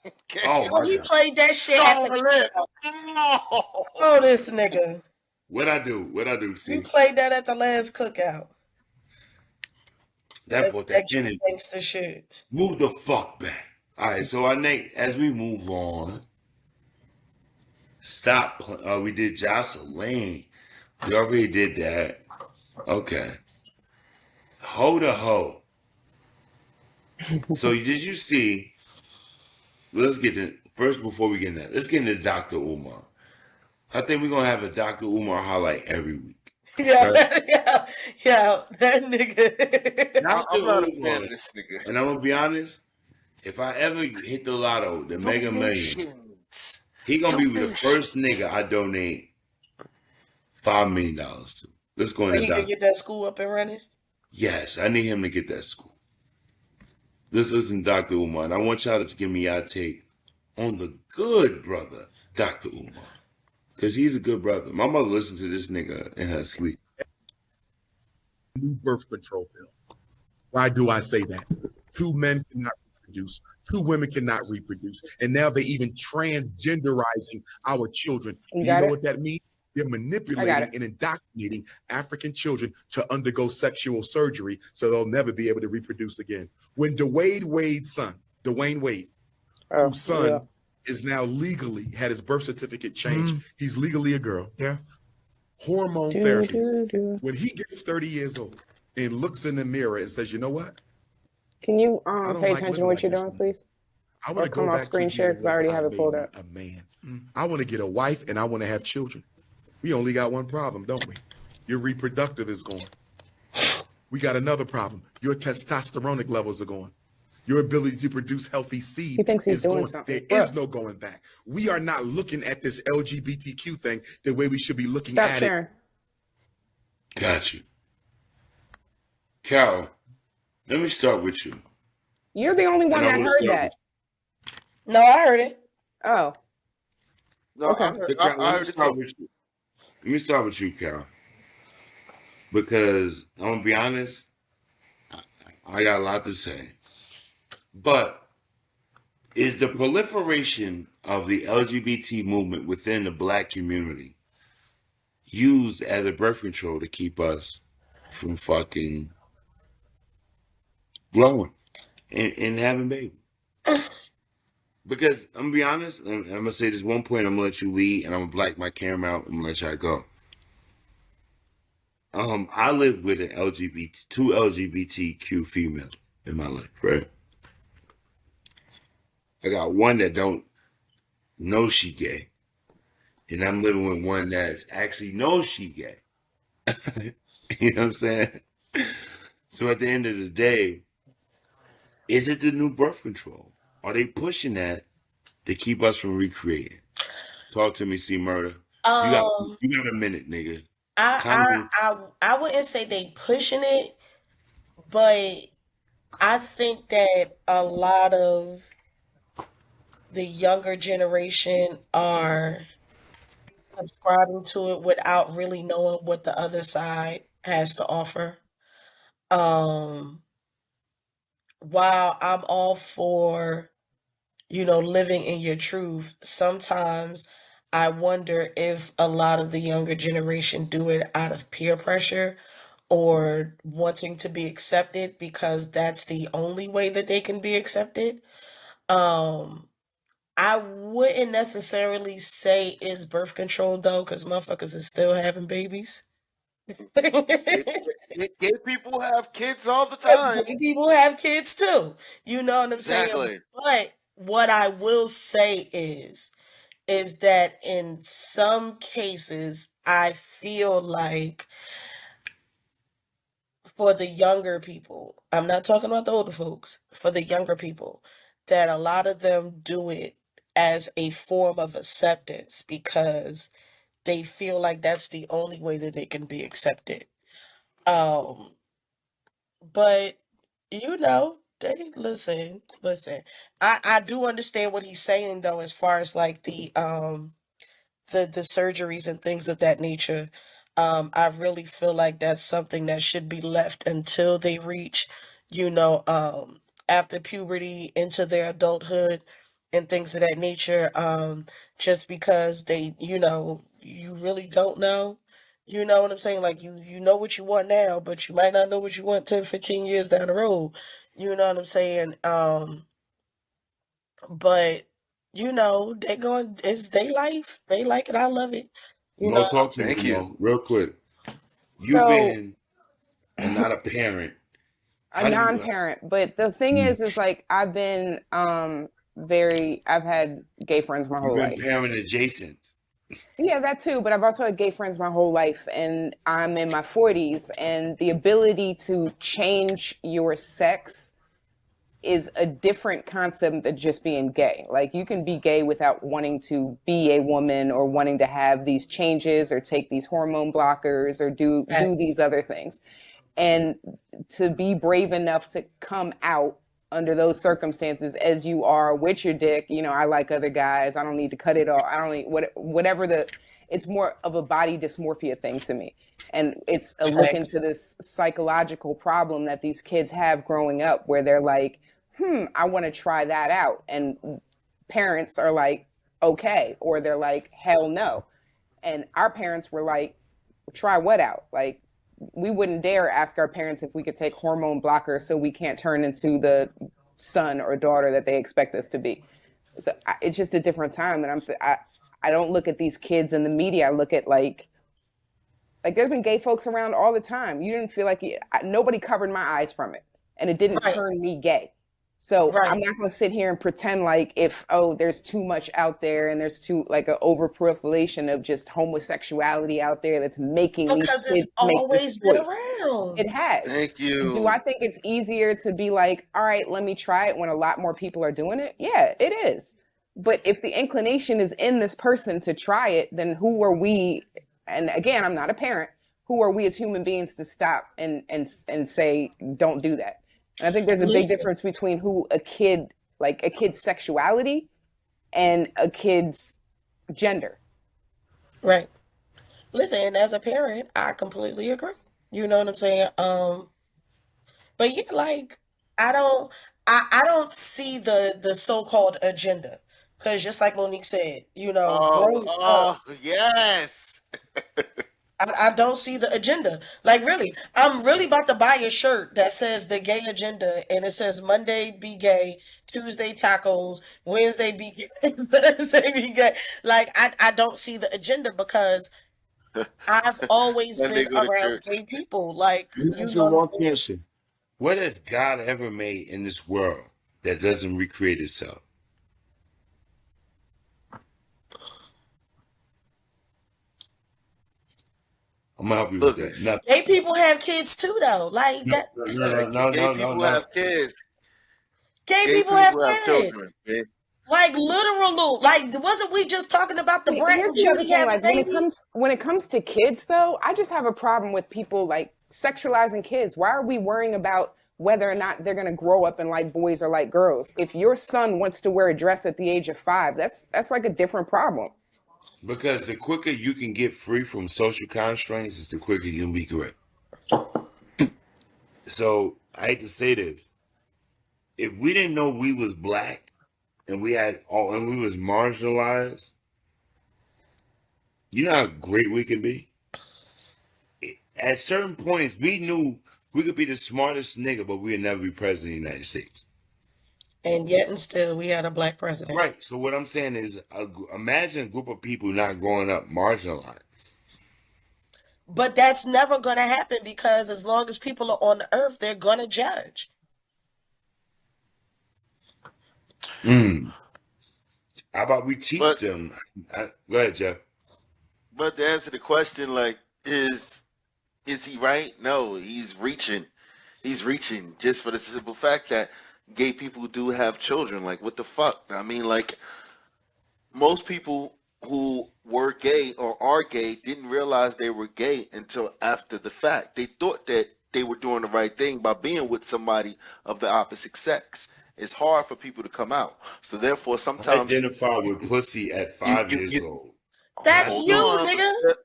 Okay. Oh, he played that shit at the Oh, this nigga. What'd I do? See, you played that at the last cookout. That energy. Thanks to shit. Move the fuck back. All right, so as we move on, stop. We did Joseline. We already did that. Okay. Ho to ho. So did you see? Let's get to first before we get in that. Let's get into Dr. Umar. I think we're gonna have a Dr. Umar highlight every week. Yeah, that nigga. I'm not a fan of this nigga. And I'm gonna be honest, if I ever hit the lotto, the Mega Millions, he gonna be the first nigga I donate $5 million to. Let's go into he can get that school up and running. Yes, I need him to get that school. This isn't Dr. Umar, and I want y'all to give me your take on the good brother, Dr. Umar. Because he's a good brother. My mother listens to this nigga in her sleep. New birth control pill. Why do I say that? 2 men cannot reproduce. 2 women cannot reproduce. And now they're even transgenderizing our children. You know what that means? They're manipulating and indoctrinating African children to undergo sexual surgery so they'll never be able to reproduce again. When Dwayne Wade's son, whose son is now legally had his birth certificate changed. He's legally a girl. Yeah. Hormone therapy. When he gets 30 years old and looks in the mirror and says, you know what? Can you pay attention to what you're doing, please? I want to go back screen share because I already have it pulled up. A man. I want to get a wife and I want to have children. We only got one problem, don't we? Your reproductive is gone. We got another problem. Your testosteronic levels are gone. your ability to produce healthy seed. He thinks he's doing something. There is no going back. We are not looking at this LGBTQ thing the way we should be looking at it. Got you. Carol, let me start with you. You're the only one that heard that. No, I heard it. Oh. No, okay. I heard it too. Let me start with you, Carol. Because I'm going to be honest, I got a lot to say. But is the proliferation of the LGBT movement within the Black community used as a birth control to keep us from fucking growing and having babies? Because I'm going to be honest, I'm going to say this one point, I'm going to let you lead, and I'm going to black my camera out, and I'm going to let y'all go. I lived with two LGBTQ females in my life, right? I got one that don't know she gay, and I'm living with one that actually knows she gay. You know what I'm saying? So at the end of the day, is it the new birth control? Are they pushing that to keep us from recreating? Talk to me, C Murder. You got a minute, nigga. I wouldn't say they pushing it, but I think that a lot of the younger generation are subscribing to it without really knowing what the other side has to offer. While I'm all for, living in your truth, sometimes I wonder if a lot of the younger generation do it out of peer pressure or wanting to be accepted because that's the only way that they can be accepted. I wouldn't necessarily say it's birth control though, because motherfuckers is still having babies. Gay people have kids all the time. Gay people have kids too. You know what I'm saying? But what I will say is that in some cases, I feel like for the younger people, I'm not talking about the older folks, for the younger people, that a lot of them do it as a form of acceptance because they feel like that's the only way that they can be accepted. But they listen. I do understand what he's saying though, as far as like the surgeries and things of that nature. I really feel like that's something that should be left until they reach, after puberty into their adulthood and things of that nature. Just because they, you really don't know. You know what I'm saying? Like, you know what you want now, but you might not know what you want 10, 15 years down the road. You know what I'm saying? But, it's their life. They like it. I love it. Talk to me, Mo, real quick. You've been not a parent. A non-parent. But the thing is like, I've been I've had gay friends my whole life. Parent adjacent. Yeah, that too. But I've also had gay friends my whole life, and I'm in my 40s, and the ability to change your sex is a different concept than just being gay. Like, you can be gay without wanting to be a woman or wanting to have these changes or take these hormone blockers or do these other things. And to be brave enough to come out under those circumstances as you are with your dick, I like other guys, I don't need to cut it off, I don't need whatever it's more of a body dysmorphia thing to me. And it's a look into this psychological problem that these kids have growing up where they're like, I want to try that out. And parents are like, okay. Or they're like, hell no. And our parents were like, try what out? Like, we wouldn't dare ask our parents if we could take hormone blockers so we can't turn into the son or daughter that they expect us to be. So it's just a different time. And I don't look at these kids in the media. I look at like there's been gay folks around all the time. You didn't feel like nobody covered my eyes from it. And it didn't turn me gay. So Right. I'm not going to sit here and pretend like if, there's too much out there and there's too like an overproliferation of just homosexuality out there that's making Because these it's kids make always this been choice. around. It has. Thank you. Do I think it's easier to be like, all right, let me try it when a lot more people are doing it? Yeah, it is. But if the inclination is in this person to try it, then who are we? And again, I'm not a parent. Who are we as human beings to stop and say, don't do that? And I think there's a big difference between a kid's sexuality and a kid's gender. Right. Listen, as a parent, I completely agree. You know what I'm saying? But yeah, like I don't see the so-called agenda. Because just like Monique said, growing up, yes. I don't see the agenda. Like, really, I'm really about to buy a shirt that says the gay agenda, and it says Monday be gay, Tuesday tacos, Wednesday be gay, Thursday be gay. Like, I don't see the agenda because I've always been around gay people. Like, what has God ever made in this world that doesn't recreate itself? I'm gonna help you with that. Nothing. Gay people have kids too, though. Like that. No. Gay people have kids. Gay people have kids. Children, man. Like literal. Like wasn't we just talking about the Brad and Judy having babies? When it comes to kids, though, I just have a problem with people like sexualizing kids. Why are we worrying about whether or not they're gonna grow up and like boys or like girls? If your son wants to wear a dress at the age of 5, that's like a different problem. Because the quicker you can get free from social constraints is the quicker you'll be correct. So I hate to say this. If we didn't know we was black and we was marginalized, you know how great we can be? At certain points, we knew we could be the smartest nigga, but we'd never be president of the United States. And yet and still, we had a black president. Right. So what I'm saying is, imagine a group of people not growing up marginalized. But that's never going to happen because as long as people are on the earth, they're going to judge. How about we teach them? Go ahead, Jeff. But to answer the question, like, is he right? No, he's reaching. He's reaching just for the simple fact that gay people do have children. Like, what the fuck? I mean, like, most people who were gay or are gay didn't realize they were gay until after the fact. They thought that they were doing the right thing by being with somebody of the opposite sex. It's hard for people to come out. So therefore, sometimes I identify with pussy at 5 years old. That's you, nigga.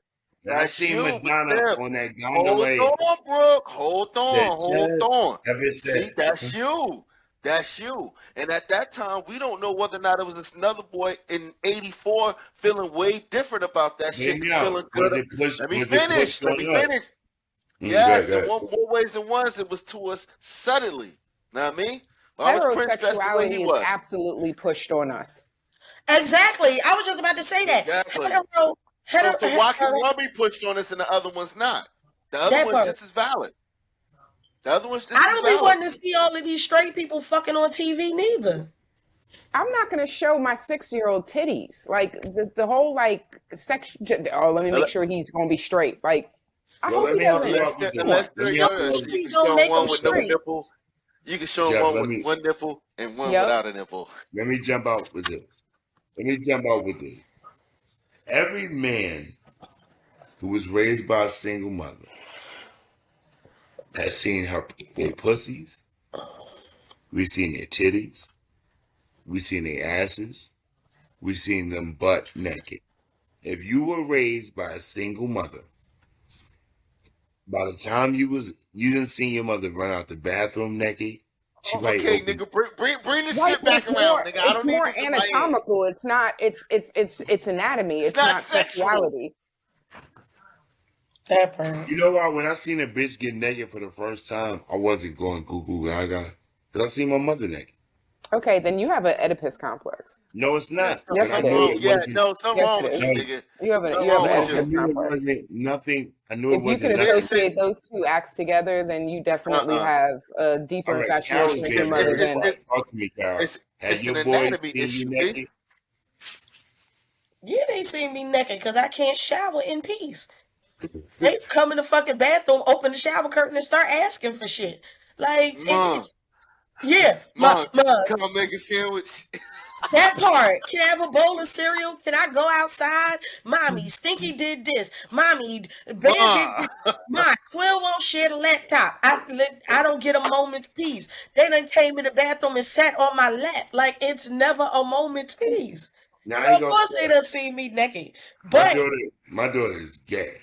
I seen Madonna on that gondola. Hold on, Brooke. Hold on. See, that's you. That's you. And at that time, we don't know whether or not it was another boy in '84 feeling way different about that shit. Feeling good. Let me finish. Yes, in more ways than once, it was to us subtly. Know what I mean? Heterosexuality is absolutely pushed on us. Exactly. I was just about to say that. Exactly. So why can one be pushed on us and the other one's not? The other one's just as valid. The other one's just I don't be wanting to see all of these straight people fucking on TV neither. I'm not going to show my 6-year-old titties. Like the whole like sex. Oh, let me make sure he's going to be straight. Like I hope he doesn't. Unless you can show one with no nipples. You can show one with one nipple and one without a nipple. Let me jump out with this. Every man who was raised by a single mother has seen their pussies. We've seen their titties. We've seen their asses. We've seen them butt naked. If you were raised by a single mother, by the time you didn't see your mother run out the bathroom naked. Okay, nigga, bring this shit back around, nigga. I don't need this in my head. It's more anatomical. It's not. It's anatomy. It's not sexuality. That part. You know why? When I seen a bitch get naked for the first time, I wasn't going goo goo gaga because I seen my mother naked. Okay, then you have an Oedipus complex. No, it's not. Yes, And I it knew is. it wasn't. No, something Yes, wrong it with is. you, No, nigga. You have an Something wrong with I Oedipus you. knew it complex. wasn't nothing. I knew it If you can wasn't nothing. associate those two acts together, then you definitely Uh-uh. have a deeper All right, Carol, infatuation with your baby, mother first than. of all, talk to me, Carol. Have It's an your boys anatomy seen you issue, naked? B. Yeah, they see me naked because I can't shower in peace. They come in the fucking bathroom, open the shower curtain, and start asking for shit. Like, Mom, yeah, Mom, Mom, come on, make a sandwich. that part. Can I have a bowl of cereal? Can I go outside? Mommy, Stinky did this. Mommy, Bear did Ma. this. Mom, Quill won't share the laptop. I don't get a moment's peace. They done came in the bathroom and sat on my lap. Like, it's never a moment's peace. Now, So I ain't of gonna course say they done seen me naked. my But my daughter is gay.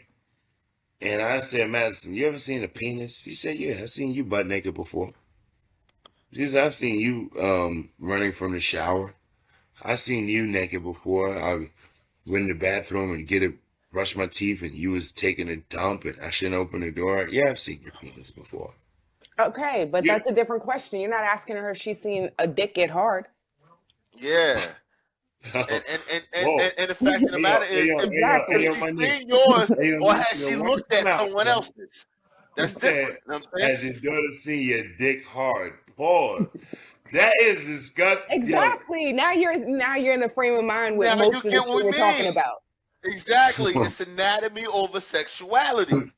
And I said, Madison, you ever seen a penis? She said, yeah, I've seen you butt naked before. She said, I've seen you running from the shower. I've seen you naked before. I went in the bathroom and brush my teeth, and you was taking a dump, and I shouldn't open the door. Yeah, I've seen your penis before. Okay, but that's a different question. You're not asking her if she's seen a dick get hard. Yeah. And the fact of the matter is, if she's seen yours, or has she looked at someone else's? That's different. You know what I'm saying? Has your daughter seen your dick hard? Pause. That is disgusting. Exactly. Now you're in the frame of mind with Now most you of the get shit what we're I talking mean. about. Exactly. It's anatomy over sexuality.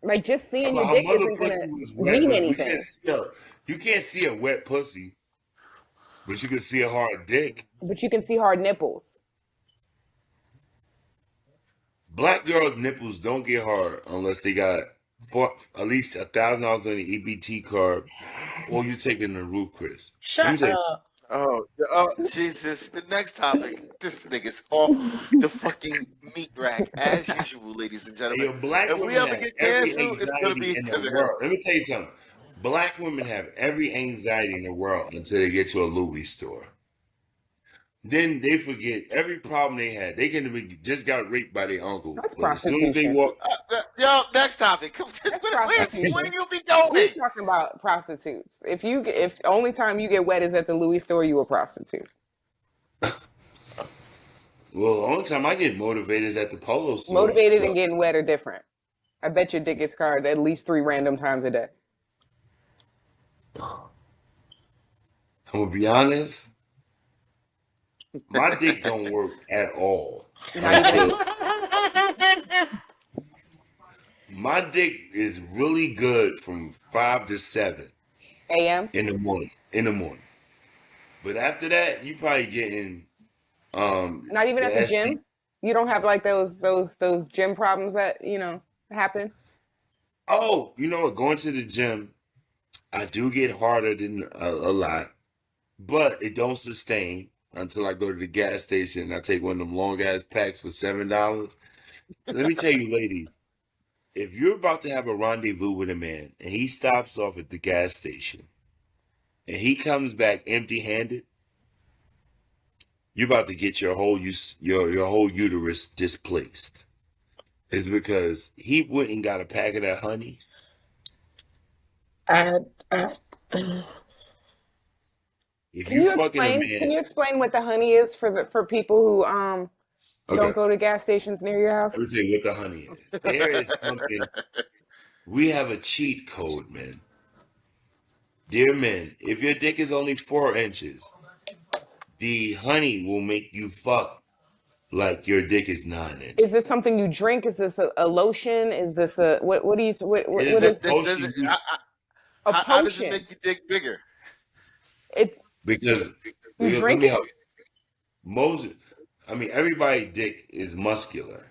Like, just seeing Her your dick mother isn't pussy gonna was wet, mean but anything. you can't see a wet pussy, but you can see a hard dick. But you can see hard nipples. Black girls' nipples don't get hard unless they got at least $1,000 on the EBT card, or you taking the root, Chris. shut up. Oh, Jesus. The next topic. This nigga's off the fucking meat rack, as usual, ladies and gentlemen. If we ever get canceled, it's going to be because of him. Let me tell you something. Black women have every anxiety in the world until they get to a Louis store. Then they forget every problem they had. They can be just got raped by their uncle. That's but as soon as they prostitution. walk, Yo, next topic. prostitution. Where do you be going? We're talking about prostitutes. If the only time you get wet is at the Louis store, you a prostitute. well, the only time I get motivated is at the polo store. Motivated and getting wet are different. I bet your dick gets hard at least 3 random times a day. I'm gonna be honest. My dick don't work at all. My dick is really good from 5 to 7 a.m. in the morning. But after that, you probably getting not even at the gym. You don't have like those gym problems that happen. Oh, you know what? Going to the gym, I do get harder than a lot, but it don't sustain until I go to the gas station and I take one of them long ass packs for $7. Let me tell you, ladies, if you're about to have a rendezvous with a man and he stops off at the gas station and he comes back empty-handed, you're about to get your whole uterus displaced. It's because he went and got a pack of that honey. Can you explain what the honey is for people who don't go to gas stations near your house? Let me tell you what the honey is. There is something. We have a cheat code, man. Dear men, if your dick is only 4 inches, the honey will make you fuck like your dick is 9 inches. Is this something you drink? Is this a lotion? Is this a what do you what is this? How does it make your dick bigger? It's because you drink it. Everybody's dick is muscular.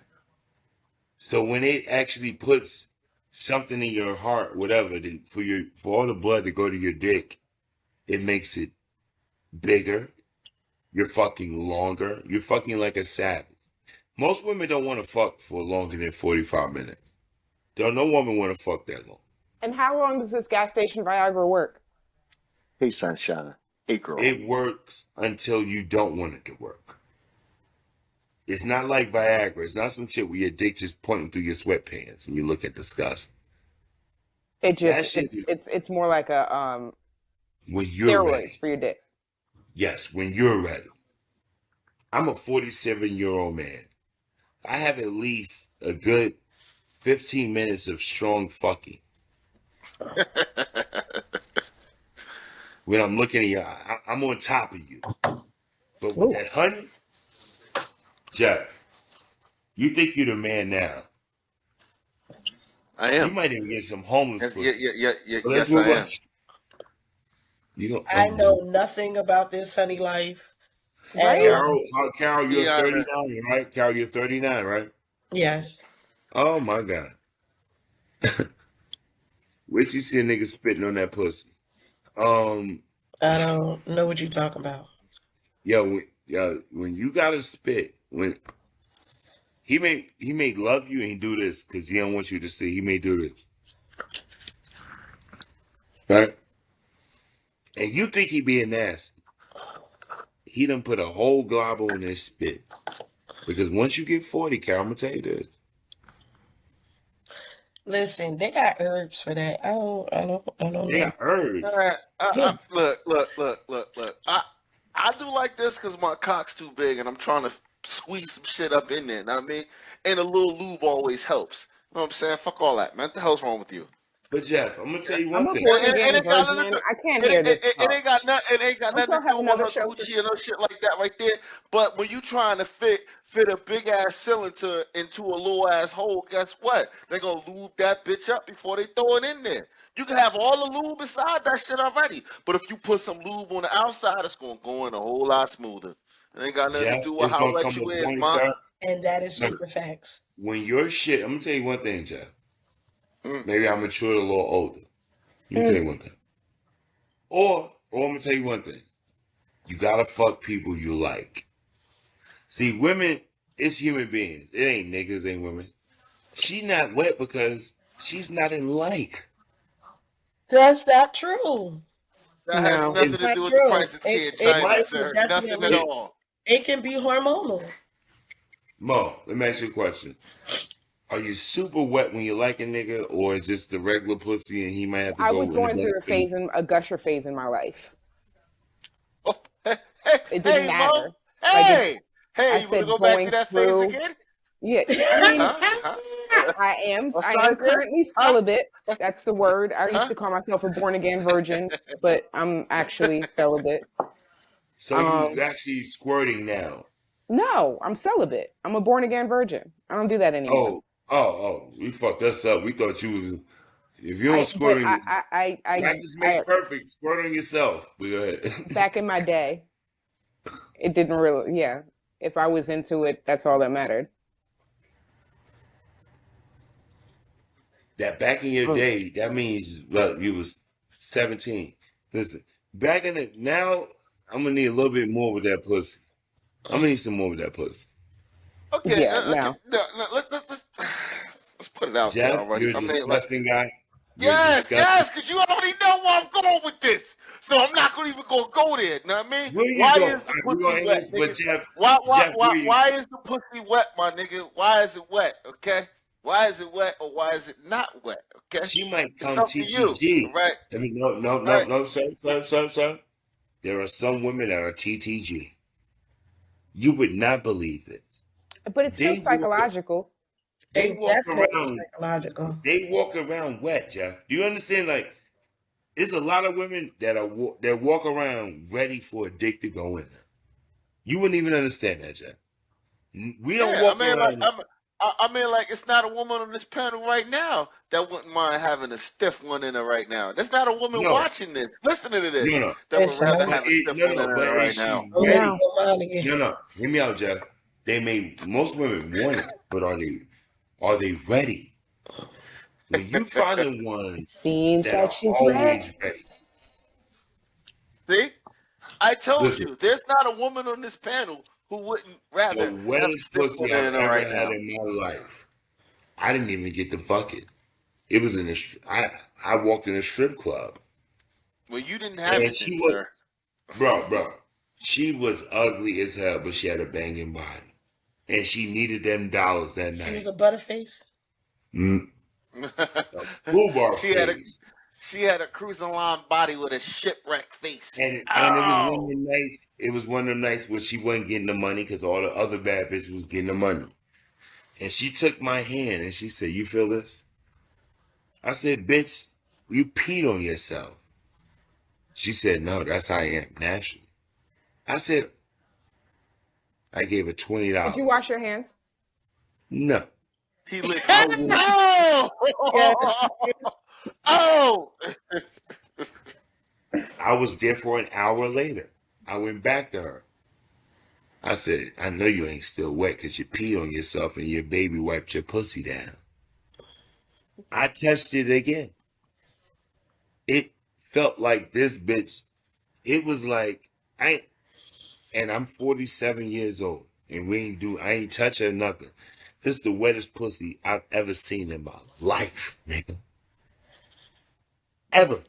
So when it actually puts something in your heart, whatever, for all the blood to go to your dick, it makes it bigger. You're fucking longer. You're fucking like a savage. Most women don't want to fuck for longer than 45 minutes. No woman want to fuck that long. And how long does this gas station Viagra work? Hey, sunshine. Hey, girl. It works until you don't want it to work. It's not like Viagra. It's not some shit where your dick just pointing through your sweatpants and you look at disgust. It's more like a When you're Steroids ready. for your dick. Yes, when you're ready. I'm a 47-year-old man. I have at least a good 15 minutes of strong fucking. When I'm looking at you, I'm on top of you. But with that honey, Jeff, you think you're the man now. I am. You might even get some homeless pussy. Yes, I am. You don't, I know nothing about this honey life. Right? Carol, you're 39, right? Carol, you're 39, right? Yes. Oh my God. Where'd you see a nigga spitting on that pussy? I don't know what you're talking about. When you gotta spit, when he may love you and he do this because he don't want you to see. He may do this, right? And you think he being nasty? He done put a whole glob on his spit. Because once you get 40, Carol, I'm gonna tell you this. Listen, they got herbs for that. I don't know. They got herbs. Look. I do like this because my cock's too big and I'm trying to squeeze some shit up in there. Know what I mean? And a little lube always helps. You know what I'm saying? Fuck all that, man. What the hell's wrong with you? But Jeff, I'm gonna tell you I'm one a thing. born-again virgin. I can't hear this. It ain't got nothing to do with her coochie and no shit like that right there. But when you trying to fit a big ass cylinder into a little ass hole, guess what? They gonna lube that bitch up before they throw it in there. You can have all the lube inside that shit already, but if you put some lube on the outside, it's gonna go in a whole lot smoother. It ain't got nothing to do with how wet you is, man. And that is super facts. When your shit, I'm gonna tell you one thing, Jeff. Maybe I matured a little older. Let me tell you one thing. Or I'm gonna tell you one thing. You gotta fuck people you like. See, women, it's human beings. It ain't niggas, ain't women. She not wet because she's not in like. That's not true. That has nothing to do with the price of tea in China, sir. Nothing at all. It can be hormonal. Mo, let me ask you a question. Are you super wet when you like a nigga, or just the regular pussy and he might have to go? I was going through a gusher phase in my life. Oh, it didn't matter. Hey, you want to go back to that phase again? Yeah, I am currently celibate. That's the word. I used to call myself a born-again virgin, but I'm actually celibate. So you're actually squirting now? No, I'm celibate. I'm a born-again virgin. I don't do that anymore. Oh, we fucked us up. We thought you was. If you don't squirt on practice make perfect. Squirt on yourself. But go ahead. Back in my day, it didn't really. Yeah, if I was into it, that's all that mattered. That back in your day, that means you was 17. Listen, back in it now, I'm gonna need a little bit more with that pussy. I'm gonna need some more with that pussy. Okay, now. Let's put it out there already. You're a disgusting guy. Yes, because you already know where I'm going with this. So I'm not gonna even go there. You know what I mean? Why is the pussy wet, nigga? Why is the pussy wet, my nigga? Why is it wet? Okay? Why is it wet or why is it not wet? Okay? She might come TTG. Right? I mean, no, sir. There are some women that are TTG. You would not believe this. But it's still psychological. They walk around wet, Jeff. Do you understand? Like, there's a lot of women that walk around ready for a dick to go in there. You wouldn't even understand that, Jeff. We don't walk around. I mean, like, it's not a woman on this panel right now that wouldn't mind having a stiff one in her right now. There's not a woman watching this, listening to this, that would rather have a stiff one in her right now. No. Hear me out, Jeff. Most women want it, but are they ready? When you find the ones seems that like are she's always ready. See? I told you, there's not a woman on this panel who wouldn't rather the wettest pussy I've ever had in my life. I didn't even get to fuck it. It was in I walked in a strip club. Well, you didn't have it, sir. Bro. She was ugly as hell, but she had a banging body. And she needed them dollars that night. She was a butterface? Foobar face. She had a cruising line body with a shipwreck face. And it was one of them nights. It was one of them nights where she wasn't getting the money because all the other bad bitches was getting the money. And she took my hand and she said, "You feel this?" I said, "Bitch, you peed on yourself." She said, "No, that's how I am naturally." I said, I gave her $20. Did you wash your hands? No. He licked. Oh! I was there for an hour later. I went back to her. I said, "I know you ain't still wet because you peed on yourself and your baby wiped your pussy down." I touched it again. It felt like this bitch. It was like, and I'm 47 years old and I ain't touch her nothing. This is the wettest pussy I've ever seen in my life, nigga. Ever.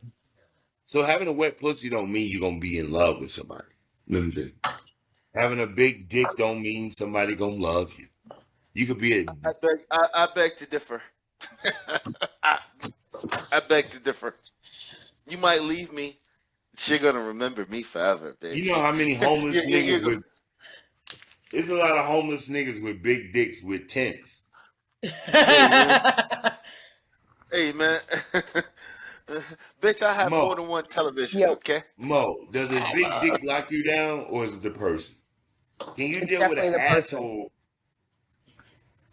So having a wet pussy don't mean you're gonna be in love with somebody. You know what I'm saying? Having a big dick don't mean somebody gonna love you. You could be I beg to differ. I beg to differ. You might leave me. She's gonna remember me forever, bitch. You know how many homeless niggas with... There's a lot of homeless niggas with big dicks with tents. Hey, man. Bitch, I have more than one television, okay? Mo, does a big dick lock you down or is it the person? Can you deal with an asshole?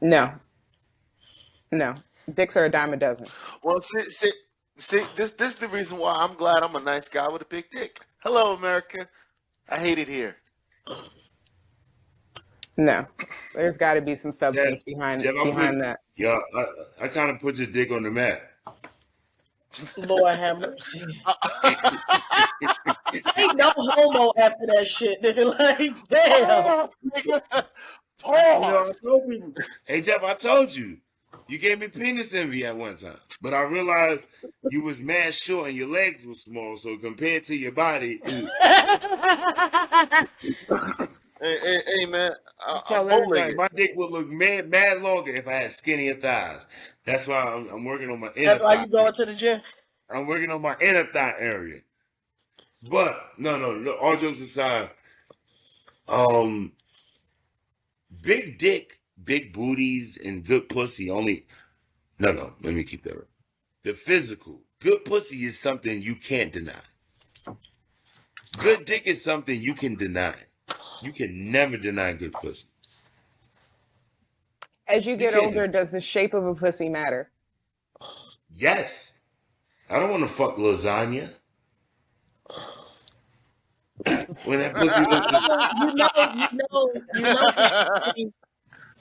No. Dicks are a dime a dozen. Well, see, this is the reason why I'm glad I'm a nice guy with a big dick. Hello, America. I hate it here. No. There's got to be some substance behind that. Yeah, I kind of put your dick on the map. Lord have mercy. Ain't no homo after that shit, nigga. Like, damn. I told you. Hey, Jeff, I told you. You gave me penis envy at one time. But I realized you was mad short and your legs were small, so compared to your body... hey, man. My dick would look mad longer if I had skinnier thighs. That's why I'm working on my inner That's why thigh. you going to the gym? I'm working on my inner thigh area. But, no, all jokes aside, big dick, big booties, and good pussy only... No, let me keep that right. The physical. Good pussy is something you can't deny. Good dick is something you can deny. You can never deny good pussy. As you get older, does the shape of a pussy matter? Yes. I don't want to fuck lasagna. When that pussy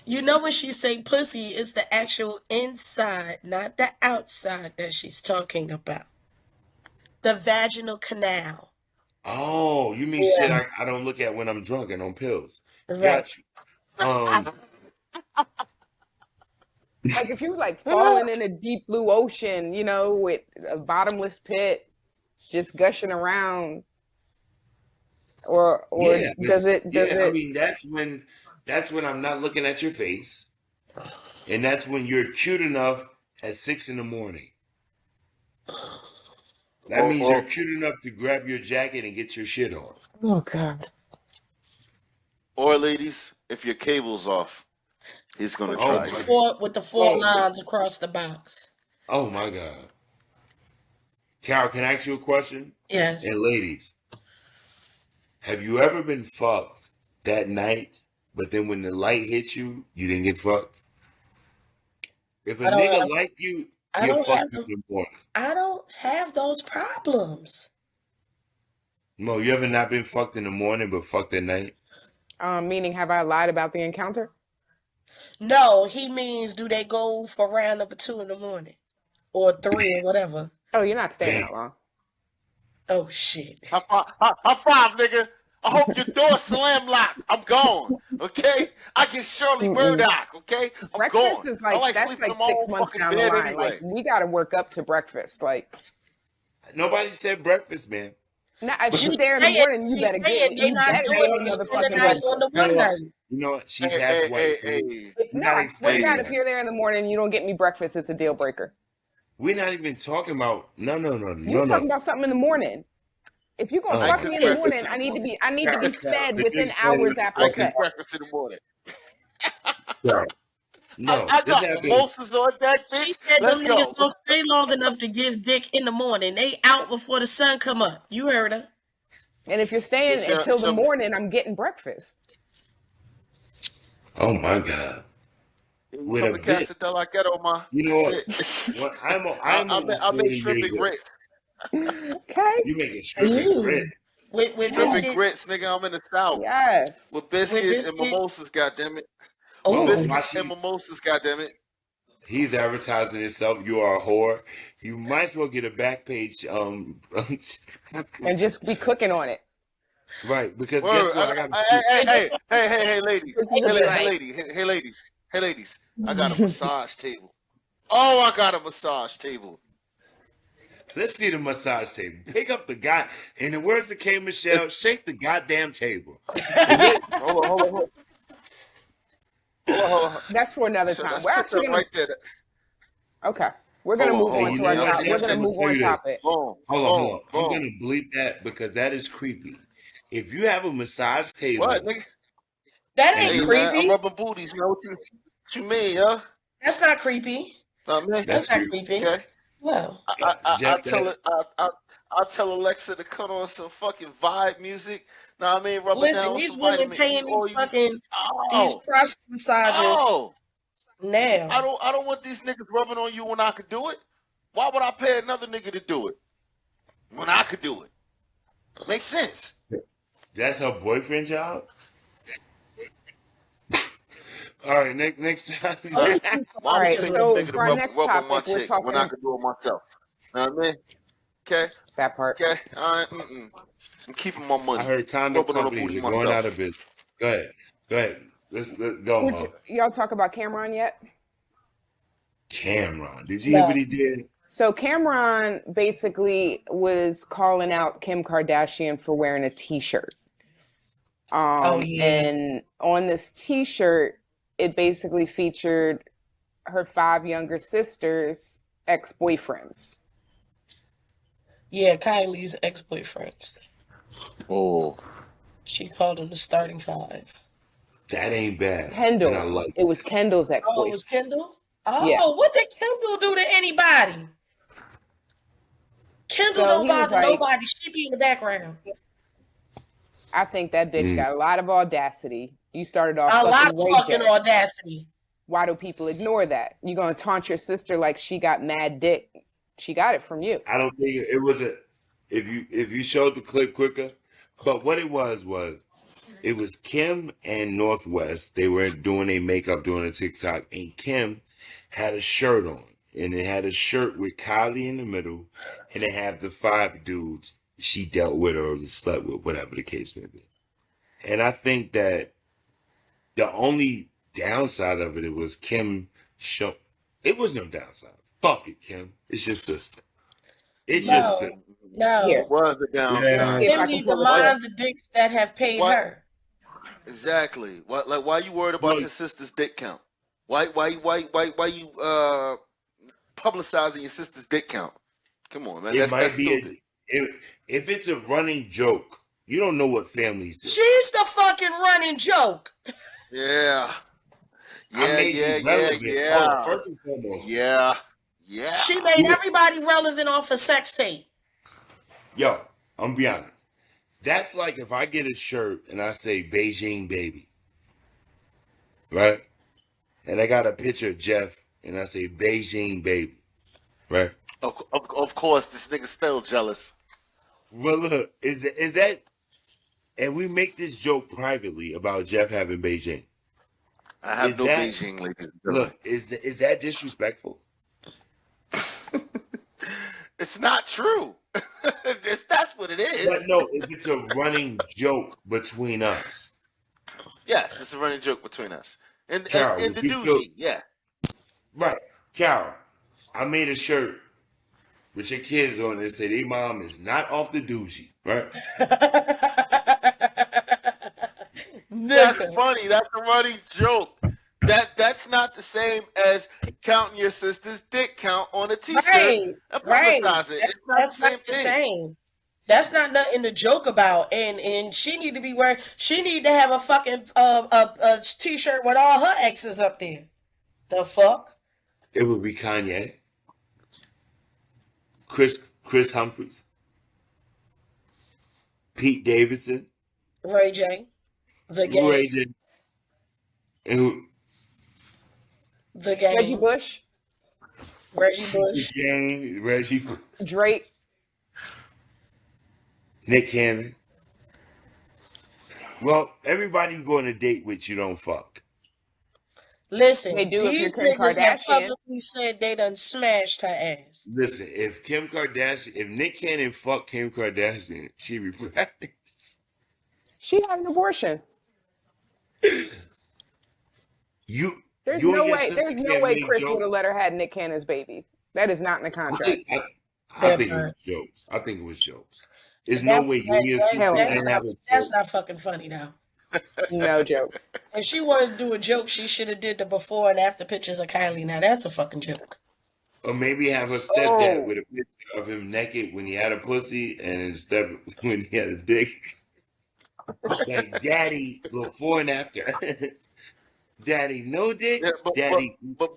you know when she say pussy, it's the actual inside, not the outside that she's talking about. The vaginal canal. Oh, you mean shit I don't look at when I'm drunk and on pills. Right. Got you. Like if you like falling in a deep blue ocean, you know, with a bottomless pit, just gushing around, or does it? I mean, that's when I'm not looking at your face, and that's when you're cute enough at 6 a.m. That means you're cute enough to grab your jacket and get your shit on. Oh God. Or ladies, if your cable's off, he's gonna try with the four lines across the box. Oh my God. Carol, can I ask you a question? Yes. And ladies, have you ever been fucked that night, but then when the light hit you, you didn't get fucked? If a nigga like you, you're fucked in the morning. I don't have those problems. Mo, you ever not been fucked in the morning but fucked at night? Meaning, have I lied about the encounter? No, he means do they go for round number 2 in the morning or 3 or whatever? Oh, you're not staying that long. Oh shit! High five, nigga. I hope your door slam locked. I'm gone. Okay, I get Shirley Murdoch. Okay, I'm breakfast gone. Is like that's like 6 months down the line. Anyway. Like we got to work up to breakfast. Like nobody said breakfast, man. Now, if you're there in the morning, you better get it. You better get the motherfucking breakfast. You know what? She's half white. No, I swear to God, if you're there in the morning and you don't get me breakfast, it's a deal breaker. We're not even talking about no. You talking about something in the morning. If you're gonna fuck me in the morning, I need to be fed within hours after I sex. get breakfast in the morning. Right. No, I got mimosas on that bitch. She said Let's them go. niggas don't stay long enough to give dick in the morning. They out before the sun come up. You heard her. And if you're staying until the morning, I'm getting breakfast. Oh my God. With a bit. You know what? Well, I make shrimp and grits. Okay. You making shrimp and grits. With shrimp and grits, nigga. I'm in the South. Yes. With biscuits and mimosas, goddammit. Oh, With biscuits and mimosas, goddammit. He's advertising himself. You are a whore. You might as well get a back page. And just be cooking on it. Right, because guess what? Hey, ladies. Hey, ladies. I got a massage table. Oh, I got a massage table. Let's see the massage table. Pick up the guy. In the words of K. Michelle, shake the goddamn table. Hold on. That's for another time. We're actually gonna... right there. Okay. We're gonna move on to our topic. We're gonna move on topic. Hold on. I'm gonna bleep that because that is creepy. If you have a massage table, what, nigga? That ain't creepy. Man, I'm rubbing booties. You know what you mean, yo? That's not creepy. That's not creepy. Okay. Well, I'll tell Alexa to cut on some fucking vibe music. Now I mean, rub it down with these some women vitamin paying E these oil. fucking these prostate massages now. I don't want these niggas rubbing on you when I could do it. Why would I pay another nigga to do it when I could do it? Makes sense. That's her boyfriend job. All right, next time. All right, so for our next topic, we're talking when I could do it myself. Know what I mean? Okay. That part. Okay. All right. I'm keeping my money. I heard condom companies are going out of business. Go ahead. Let's go. Y'all talk about Cameron yet? Cameron, did you hear what he did? So Cameron basically was calling out Kim Kardashian for wearing a T-shirt. And on this T-shirt, it basically featured her 5 younger sisters' ex-boyfriends. Yeah, Kylie's ex-boyfriends. Oh. She called them the starting 5. That ain't bad. Kendall. It was Kendall's ex-boyfriend. Oh, it was Kendall? Oh, yeah. What did Kendall do to anybody? Kendall don't bother nobody. She be in the background. I think that bitch got a lot of audacity. You started off a lot of fucking audacity. Why do people ignore that? You gonna taunt your sister like she got mad dick? She got it from you. I don't think it was if you showed the clip quicker, but what it was it was Kim and Northwest. They were doing a makeup, doing a TikTok, and Kim had a shirt on, and it had a shirt with Kylie in the middle, and it had the 5 dudes she dealt with or slept with, whatever the case may be. And I think that the only downside of it was Kim show. It was no downside. Fuck it, Kim. It's your sister. It's your sister. No. It was the downside. Kim need to mind the dicks that have paid her. Exactly. Why you worried about your sister's dick count? Why you publicizing your sister's dick count? Come on, man. That's stupid. If it's a running joke, you don't know what families do. She's the fucking running joke. Yeah. First and foremost. Yeah. She made everybody relevant off a sex tape. Yo, I'm gonna be honest. That's like if I get a shirt and I say Beijing baby, right? And I got a picture of Jeff and I say Beijing baby, right? Of course, this nigga's still jealous. Well, look, is that, and we make this joke privately about Jeff having Beijing. I have no Beijing, ladies. Look, is that disrespectful? It's not true. That's what it is. But no, if it's a running joke between us. Yes, it's a running joke between us. And Carol, the douchey, yeah. Right. Carol, I made a shirt with your kids on it and said, their mom is not off the doogie, right? That's funny. That's a running joke. That's not the same as counting your sister's dick count on a T-shirt Right, and right. publicize it. It's not That's the same not the thing. same. That's not nothing to joke about. And she need to be wearing. She need to have a fucking a T-shirt with all her exes up there. The fuck? It would be Kanye, Chris Humphries, Pete Davidson, Ray J, the game, Ray J, and the game, Reggie Bush, the game, Reggie, Drake, Nick Cannon. Well, everybody you go on a date with, you don't fuck. Listen, They do if these you're Kim niggas have Kardashian. publicly said they done smashed her ass. Listen, if Nick Cannon fucked Kim Kardashian, she'd be pregnant. She had an abortion. There's no way Chris would have let her have Nick Cannon's baby. That is not in the contract. I think it was jokes. I think it was jokes. There's no way you and your sister can have a joke. That's not fucking funny now. No joke. If she wanted to do a joke, she should have did the before and after pictures of Kylie. Now that's a fucking joke. Or maybe have her stepdad with a picture of him naked when he had a pussy and when he had a dick. Like, daddy, before and after. Daddy, no dick. Yeah, Daddy. But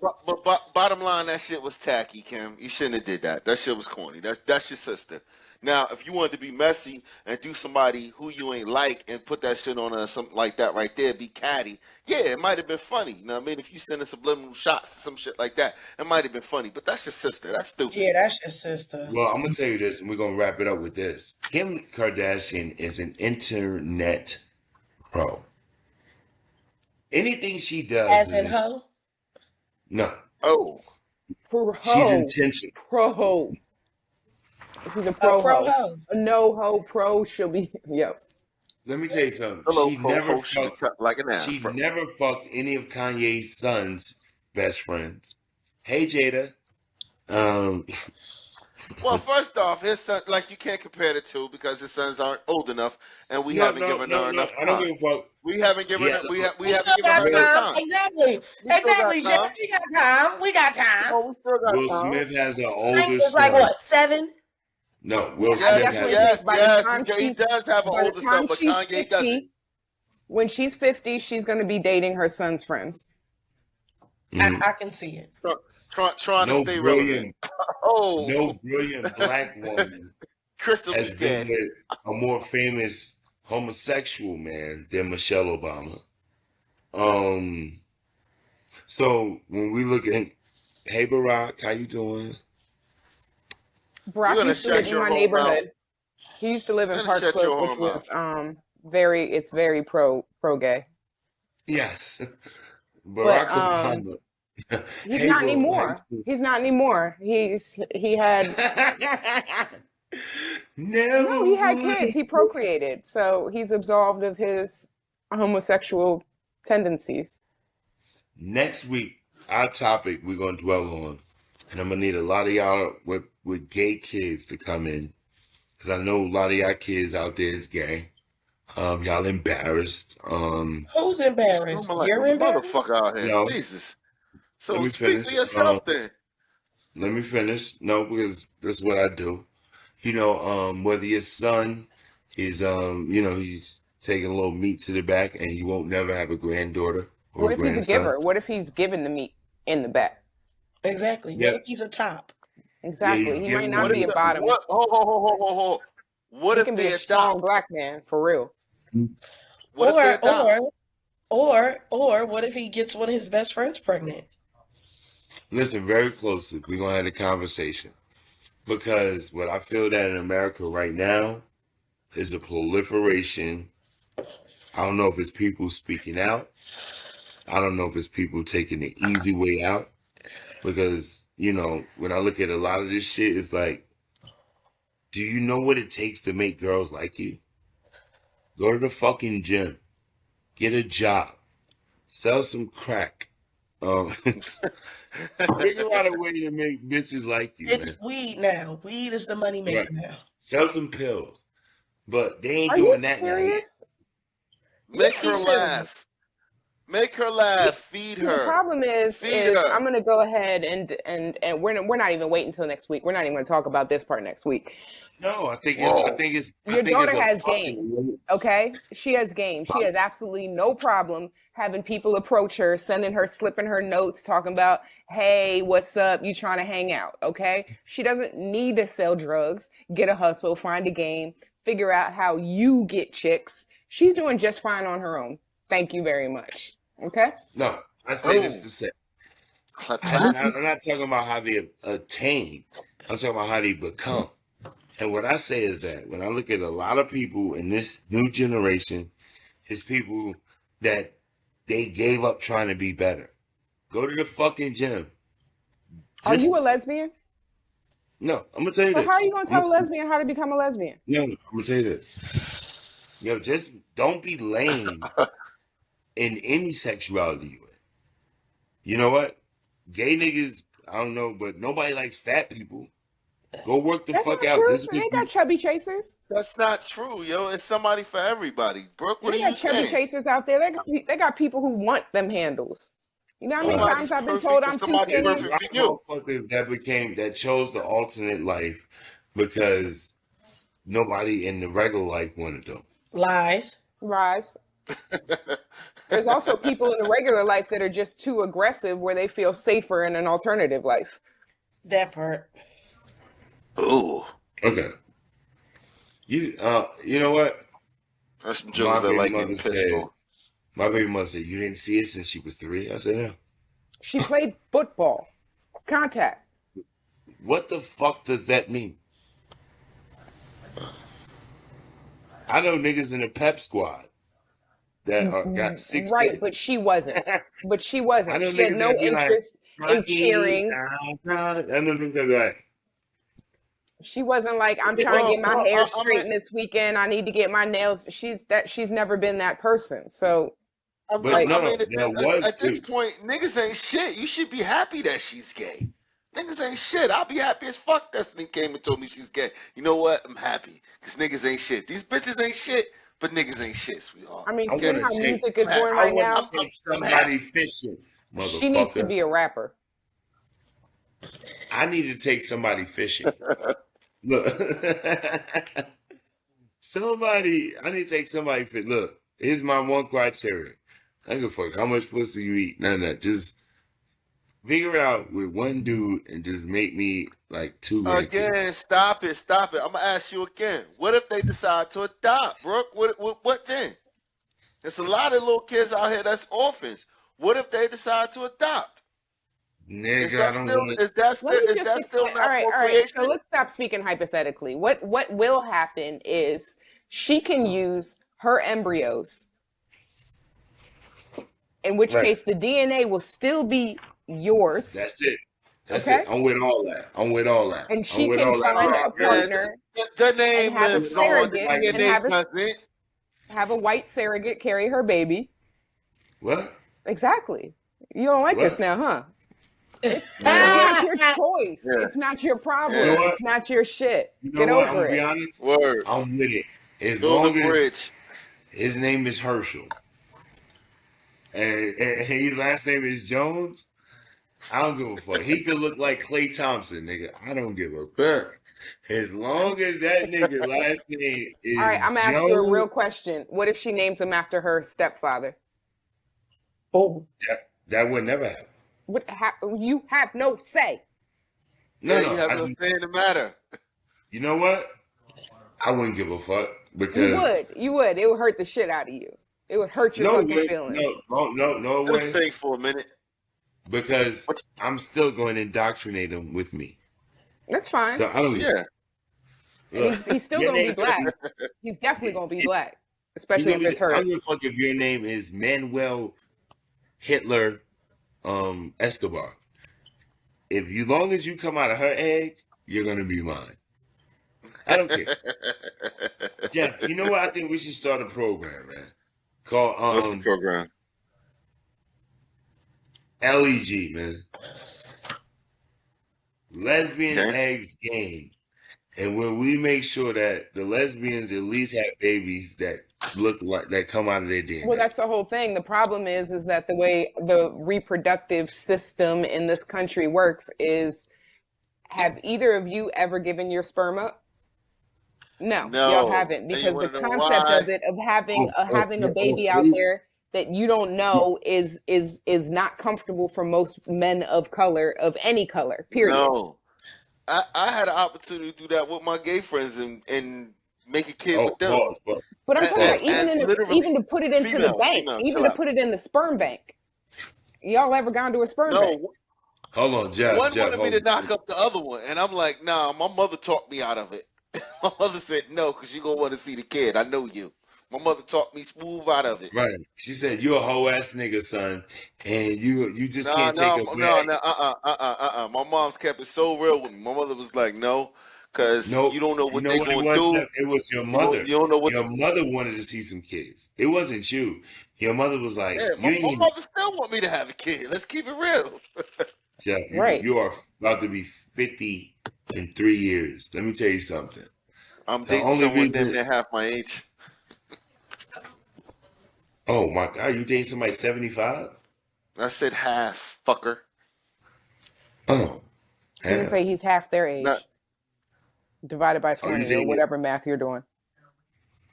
bottom line, that shit was tacky, Kim. You shouldn't have did that. That shit was corny. That's your sister. Now, if you wanted to be messy and do somebody who you ain't like and put that shit on something like that right there, be catty, yeah, it might have been funny. You know what I mean? If you sending subliminal shots to some shit like that, it might have been funny. But that's your sister. That's stupid. Yeah, that's your sister. Well, I'm going to tell you this, and we're going to wrap it up with this. Kim Kardashian is an internet pro. Anything she does. As in hoe? No. Oh. Pro. She's intentional. Pro. She's a pro hoe. A no ho pro. She'll be. Yep. Let me tell you something. Hello, she never fucked like an ass. She never fucked any of Kanye's son's best friends. Hey, Jada. Well, first off, his son, like, you can't compare the two because his sons aren't old enough, and we haven't given her enough time. I don't give a fuck. We haven't given her. We haven't given got her enough time. time. Exactly, Jeff. We got time. We got time. Oh, we still got Will time. Smith has an older son. It's like what, 7? No, Will Smith Yes, has. he does have an older son, but Kanye doesn't. When she's 50, she's going to be dating her son's friends. I can see it. Trying to stay relevant. No brilliant black woman Chris will has be been dead. with a more famous homosexual man than Michelle Obama. So when we look at, hey Barack, how you doing? Barack used to live in my neighborhood. He used to live in Park Slope, which was very pro gay. Yes, Barack Obama. He's not anymore. He's not anymore. He had no, he had kids. He procreated, so he's absolved of his homosexual tendencies. Next week, our topic we're gonna dwell on, and I'm gonna need a lot of y'all with gay kids to come in, because I know a lot of y'all kids out there is gay. Y'all embarrassed. Who's embarrassed? You're embarrassed. Motherfucker out here. No. Jesus. So Let me speak finish. for yourself then. Let me finish. No, because that's what I do. You know, whether your son is, he's taking a little meat to the back, and you won't never have a granddaughter or What a if grandson. he's a giver? What if he's giving the meat in the back? Exactly. Yeah. What if he's a top? Exactly. Yeah, he might not be a bottom. Hold. What He if can be they're a strong top? black man for real. What if they're top? Or what if he gets one of his best friends pregnant? Listen very closely. We're going to have a conversation. Because what I feel that in America right now is a proliferation. I don't know if it's people speaking out. I don't know if it's people taking the easy way out. Because, when I look at a lot of this shit, it's like, do you know what it takes to make girls like you? Go to the fucking gym. Get a job. Sell some crack. Figure out a way to make bitches like you. It's man. weed now. Weed is the money maker now. Sell some pills. But they ain't Are doing you that serious? Make her He's laugh. Make her laugh. Feed her. The problem is I'm going to go ahead and we're not even waiting until next week. We're not even going to talk about this part next week. No, I think it's. Your daughter has game. Okay, she has game. She has absolutely no problem having people approach her, slipping her notes, talking about, "Hey, what's up? You trying to hang out?" Okay, she doesn't need to sell drugs, get a hustle, find a game, figure out how you get chicks. She's doing just fine on her own. Thank you very much. Okay. No, I say this to say, I'm not talking about how they attain. I'm talking about how they become. And what I say is that when I look at a lot of people in this new generation, it's people that they gave up trying to be better. Go to the fucking gym. Are you a lesbian? No, I'm gonna tell you this. How are you gonna tell a lesbian how to become a lesbian? No, I'm gonna tell you this. Yo, just don't be lame in any sexuality you in. You know what? Gay niggas, I don't know, but nobody likes fat people. Go work the fuck out. They ain't got chubby chasers. That's not true, yo. It's somebody for everybody. Brooke, what are you saying? They got chubby chasers out there. They got people who want them handles. You know how many times I've been told I'm too skinny? Motherfuckers that chose the alternate life because nobody in the regular life wanted them. Lies. There's also people in the regular life that are just too aggressive where they feel safer in an alternative life. That part. Ooh. Okay. You know what? That's some jokes I like getting pissed on. My baby mother said, "You didn't see it since she was 3." I said, "No." She played football. Contact. What the fuck does that mean? I know niggas in the pep squad that got 6 right, kids. but she wasn't. She had no interest in cheering. I know niggas that she wasn't like, I'm trying to get my hair straightened this weekend. I need to get my nails. She's never been that person. So, at this point, niggas ain't shit. You should be happy that she's gay. Niggas ain't shit. I'll be happy as fuck that nigga came and told me she's gay. You know what? I'm happy because niggas ain't shit. These bitches ain't shit, but niggas ain't shit, sweetheart. I mean, seeing how music is going right now, somebody fishing. She needs to be a rapper. I need to take somebody fishing. Look, I need to take somebody fishing. Look, here's my one criteria. I don't give a fuck how much pussy you eat. None of that. Just figure it out with one dude and just make me like 2 Again, stop it. I'm going to ask you again. What if they decide to adopt, Brooke? What then? There's a lot of little kids out here that's orphans. What if they decide to adopt? Nigga, is that still not procreation? All right. So let's stop speaking hypothetically. What will happen is she can use her embryos, in which case the DNA will still be yours. That's it. That's it. I'm with all that. And she can find a partner. The name lives on. Have a white surrogate carry her baby. What? Exactly. You don't like this now, huh? It's not your choice. Yeah. It's not your problem. You know it's not your shit. Get over it. Be honest. Word. I'm with it. As long as his name is Herschel and his last name is Jones, I don't give a fuck. He could look like Klay Thompson, nigga. I don't give a fuck. As long as that nigga last name is all right, I'm gonna ask you a real question. What if she names him after her stepfather? Oh. That would never happen. You have no say. You have no say in the matter. You know what? I wouldn't give a fuck because you would. It would hurt the shit out of you. It would hurt your fucking feelings. No way. Let's think for a minute. Because I'm still going to indoctrinate him with me. That's fine. So I don't. Yeah. He's still gonna be black. He's definitely gonna be black, especially if it's her. I don't give a fuck if your name is Manuel Hitler Escobar. Long as you come out of her egg, you're gonna be mine. I don't care. Jeff, you know what? I think we should start a program, man. Called what's the program? LEG, man. Lesbian Eggs Game. and when we make sure that the lesbians at least have babies that look like that come out of their DNA. Well, that's the whole thing. The problem is that the way the reproductive system in this country works is, have either of you ever given your sperm up? No, y'all haven't, because the concept of it, of having a baby out there that you don't know is not comfortable for most men of color, of any color, period. No. I had an opportunity to do that with my gay friends and make a kid with them. But I'm talking about even to put it into the bank, even to put it in the sperm bank. Y'all ever gone to a sperm bank? Hold on, Jeff. One wanted me to knock up the other one, and I'm like, nah, my mother talked me out of it. My mother said, no, because you're going to want to see the kid. I know you. My mother talked me smooth out of it. Right. She said, you're a whole ass nigga, son, and you just can't take a break. My mom's kept it so real with me. My mother was like, no, because you don't know what they're going to do. It was your mother. You don't know what your mother wanted to see some kids. It wasn't you. Your mother was like, my mother still want me to have a kid. Let's keep it real. Yeah, you are about to be 50 in 3 years. Let me tell you something. I'm dating someone that's half my age. Oh my God, you dating somebody 75? I said half, fucker. Oh. You didn't say he's half their age. Divided by 20 or whatever math you're doing.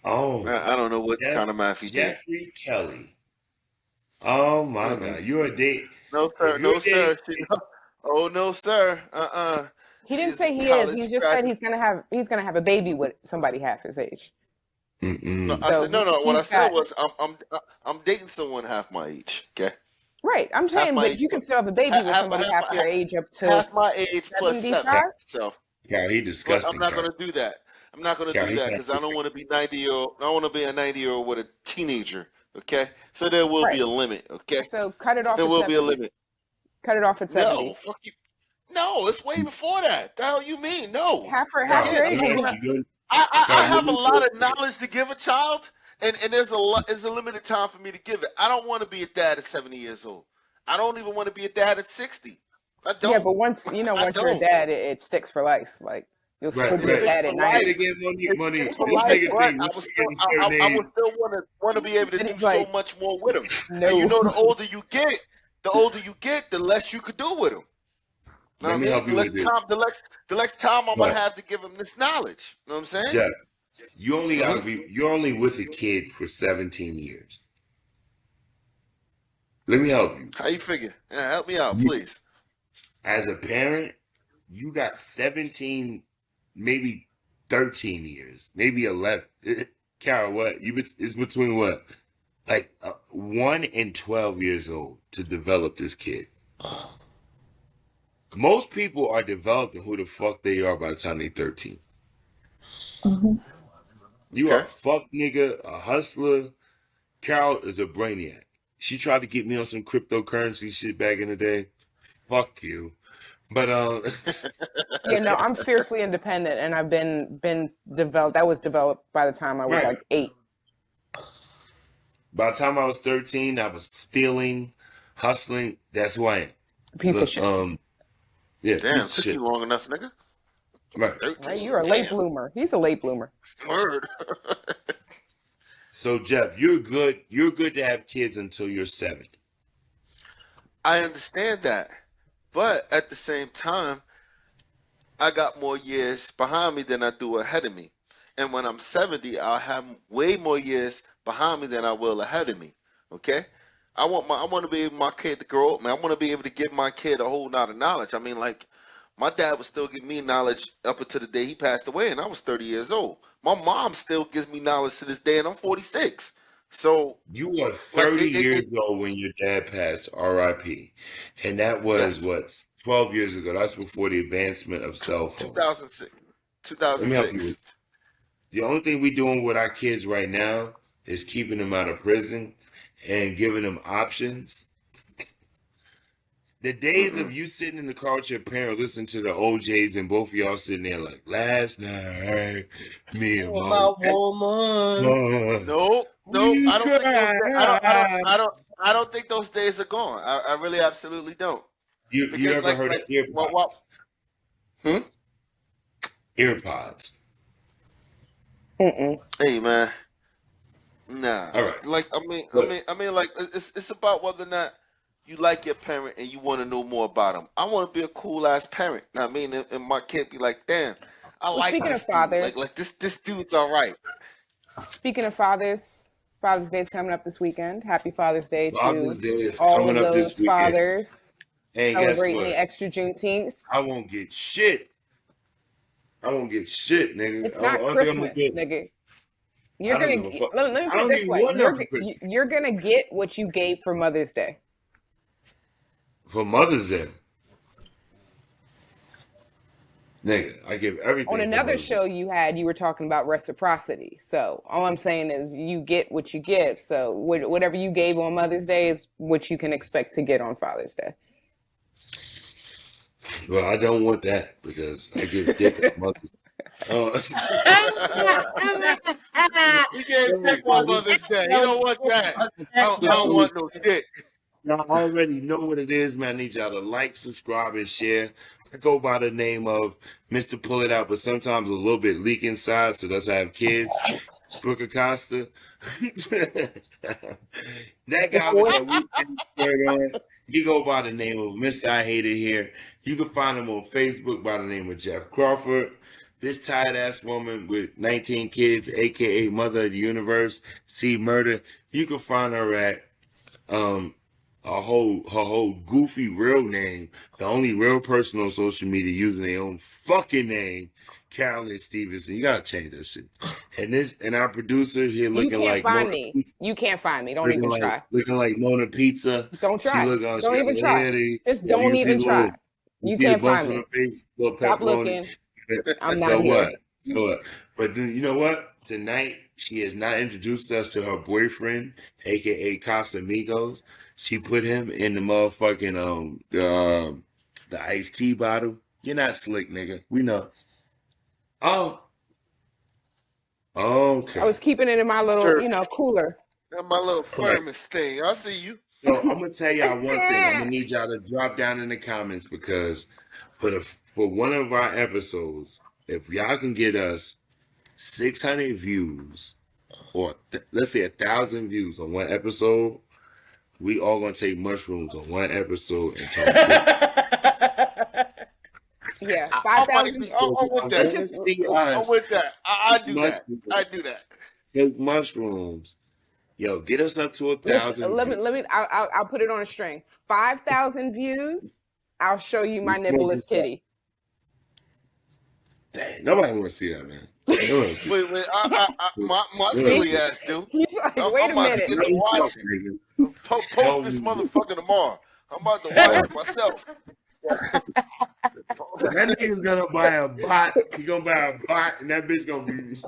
Oh. I don't know what kind of math he's doing. Jeffrey Kelly. Oh my God. You're a date. No, sir. No, sir. Oh no, sir. He didn't say he is. He just said he's gonna have a baby with somebody half his age. No, I said no. What I said was I'm dating someone half my age. Okay. Right. I'm saying, but you can still have a baby with somebody half your age up to half my age plus 7. So yeah, he disgusting. I'm not going to do that. I'm not going to do that because I don't want to be 90-year-old. I don't want to be a 90-year-old with a teenager. Okay. So there will be a limit. Okay. So cut it off. There will be a limit. Cut it off at 70. No, fuck you. No, it's way before that. The hell you mean? No. Half your age. I have a lot of knowledge to give a child, and there's a limited time for me to give it. I don't want to be a dad at 70 years old. I don't even want to be a dad at 60. I don't. Yeah, but once you're a dad, it sticks for life. Like you'll still be a dad at 90. I would still want to be able to do so much more with him. No. And the older you get, the less you could do with him. Let me help you with this. The less time I'm gonna have to give him this knowledge. You know what I'm saying? Yeah. You're only with a kid for 17 years. Let me help you. How you figure? Yeah, help me out, please. As a parent, you got 17, maybe 13 years, maybe 11. Carol, what? It's between what? Like 1 and 12 years old to develop this kid. Most people are developing who the fuck they are by the time they're 13. Mm-hmm. You are a fuck nigga, a hustler. Carol is a brainiac. She tried to get me on some cryptocurrency shit back in the day. Fuck you. But I'm fiercely independent, and I've been developed. That was developed by the time I was like 8. By the time I was 13, I was stealing, hustling. That's who I am. Piece of shit. Yeah, damn, took you long enough, nigga. Right. You're a late bloomer. He's a late bloomer. Word. So Jeff, you're good. You're good to have kids until you're 70. I understand that, but at the same time, I got more years behind me than I do ahead of me. And when I'm 70, I'll have way more years behind me than I will ahead of me. Okay. I want to be able my kid to grow up, man. I want to be able to give my kid a whole lot of knowledge. I mean, like, my dad would still give me knowledge up until the day he passed away, and I was 30 years old. My mom still gives me knowledge to this day, and I'm 46. So you were 30 years old when your dad passed, R.I.P. And that was 12 years ago. That's before the advancement of cell phones. 2006. Let me help you. The only thing we're doing with our kids right now is keeping them out of prison and giving them options. The days of you sitting in the car with your parent listening to the OJs and both of y'all sitting there like, last night, me and my woman. No, I don't think those days are gone. I really absolutely don't. You ever heard of earbuds? earpods. Hey man, nah. All right. Like I mean, like it's about whether or not you like your parent and you want to know more about them. I want to be a cool ass parent. I mean, and my kid be like, damn, I like speaking this of dude. fathers, Like this dude's all right. Speaking of fathers, Father's Day is coming up this weekend. Happy Father's Day Father's to Day is all coming of up this those weekend. fathers Hey, guess celebrating what? the extra Juneteenth. I won't get shit. I won't get shit, nigga. It's not Christmas, nigga. You're gonna let me put it this way. You're gonna get what you gave for Mother's Day. For Mother's Day. Nigga, I give everything. On another show you were talking about reciprocity. So all I'm saying is you get what you give. So whatever you gave on Mother's Day is what you can expect to get on Father's Day. Well, I don't want that because I give dick on Mother's Day. You gave dick on Mother's Day. You don't want that. I don't want no dick. Y'all already know what it is, man. I need y'all to like, subscribe, and share. I go by the name of Mr. Pull It Out, but sometimes a little bit leak inside, so that's how I have kids. Brooke Acosta. That guy with that weekend shirt on, he go by the name of Mr. I Hate It Here. You can find him on Facebook by the name of Jeff Crawford. This tired-ass woman with 19 kids, a.k.a. Mother of the Universe, C Murder. You can find her at her whole goofy real name, the only real person on social media using their own fucking name, Carolyn Stevenson. You gotta change that shit. And our producer here looking like you can't find me. Don't even try. Looking like Mona Pizza. Don't try. Don't even try. Just don't even try. You can't find me. Stop looking. I'm not here. So what? But you know what? Tonight she has not introduced us to her boyfriend, aka Casamigos. She put him in the motherfucking the iced tea bottle. You're not slick, nigga. We know. Oh. Okay. I was keeping it in my little, cooler. That's my little thermos thing. I see you. So I'm gonna tell y'all one thing. I'm gonna need y'all to drop down in the comments because for one of our episodes, if y'all can get us 600 views or let's say 1,000 views on one episode, we all gonna take mushrooms on one episode and talk shit. Yeah, 5,000. I'm with that. I do that. I do that. Take mushrooms. Yo, get us up to 1,000. Let me. I'll put it on a string. 5,000 views. I'll show you my nibbleless titty. Dang, nobody want to see that, man. Wait, my silly ass dude. He's like, wait a minute. Post this motherfucker tomorrow. I'm about to watch it myself. That nigga's gonna buy a bot. He gonna buy a bot, and that bitch gonna be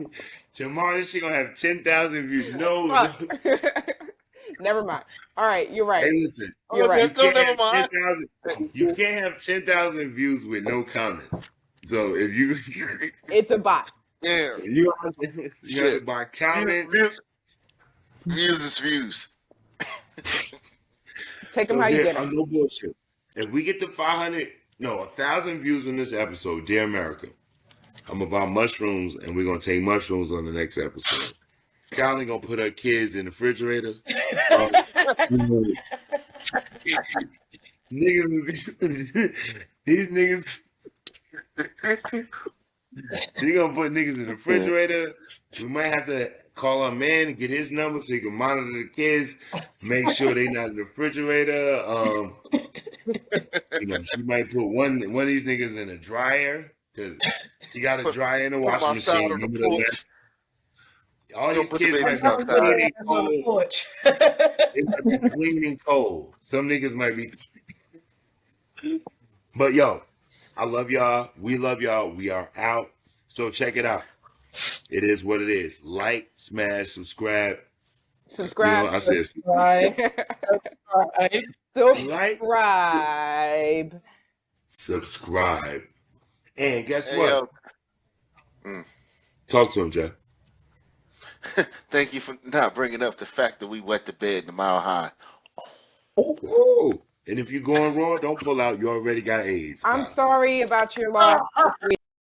tomorrow. This shit gonna have 10,000 views. No. Never mind. All right, you're right. Hey, listen. You're right. You can't have 10,000 views with no comments. So if you, it's a bot. Yeah. You have to buy comments. Views is views. Take them how you get them. No bullshit. If we get to 1,000 views on this episode, dear America, I'm gonna buy mushrooms and we're gonna take mushrooms on the next episode. Kylie gonna put her kids in the refrigerator. These niggas. She gonna put niggas in the refrigerator. We might have to call our man and get his number so he can monitor the kids, make sure they not in the refrigerator. She might put one of these niggas in a dryer because he got a dryer in the washing machine. All these kids might be cleaning cold. They might be cleaning cold. Some niggas might be. But yo, I love y'all. We love y'all. We are out. So check it out. It is what it is. Like, smash, subscribe. Subscribe. You know, I said subscribe. And guess what? Talk to him, Jeff. Thank you for not bringing up the fact that we wet the bed in the Mile High. Oh. And if you're going raw, don't pull out. You already got AIDS. I'm sorry about your loss.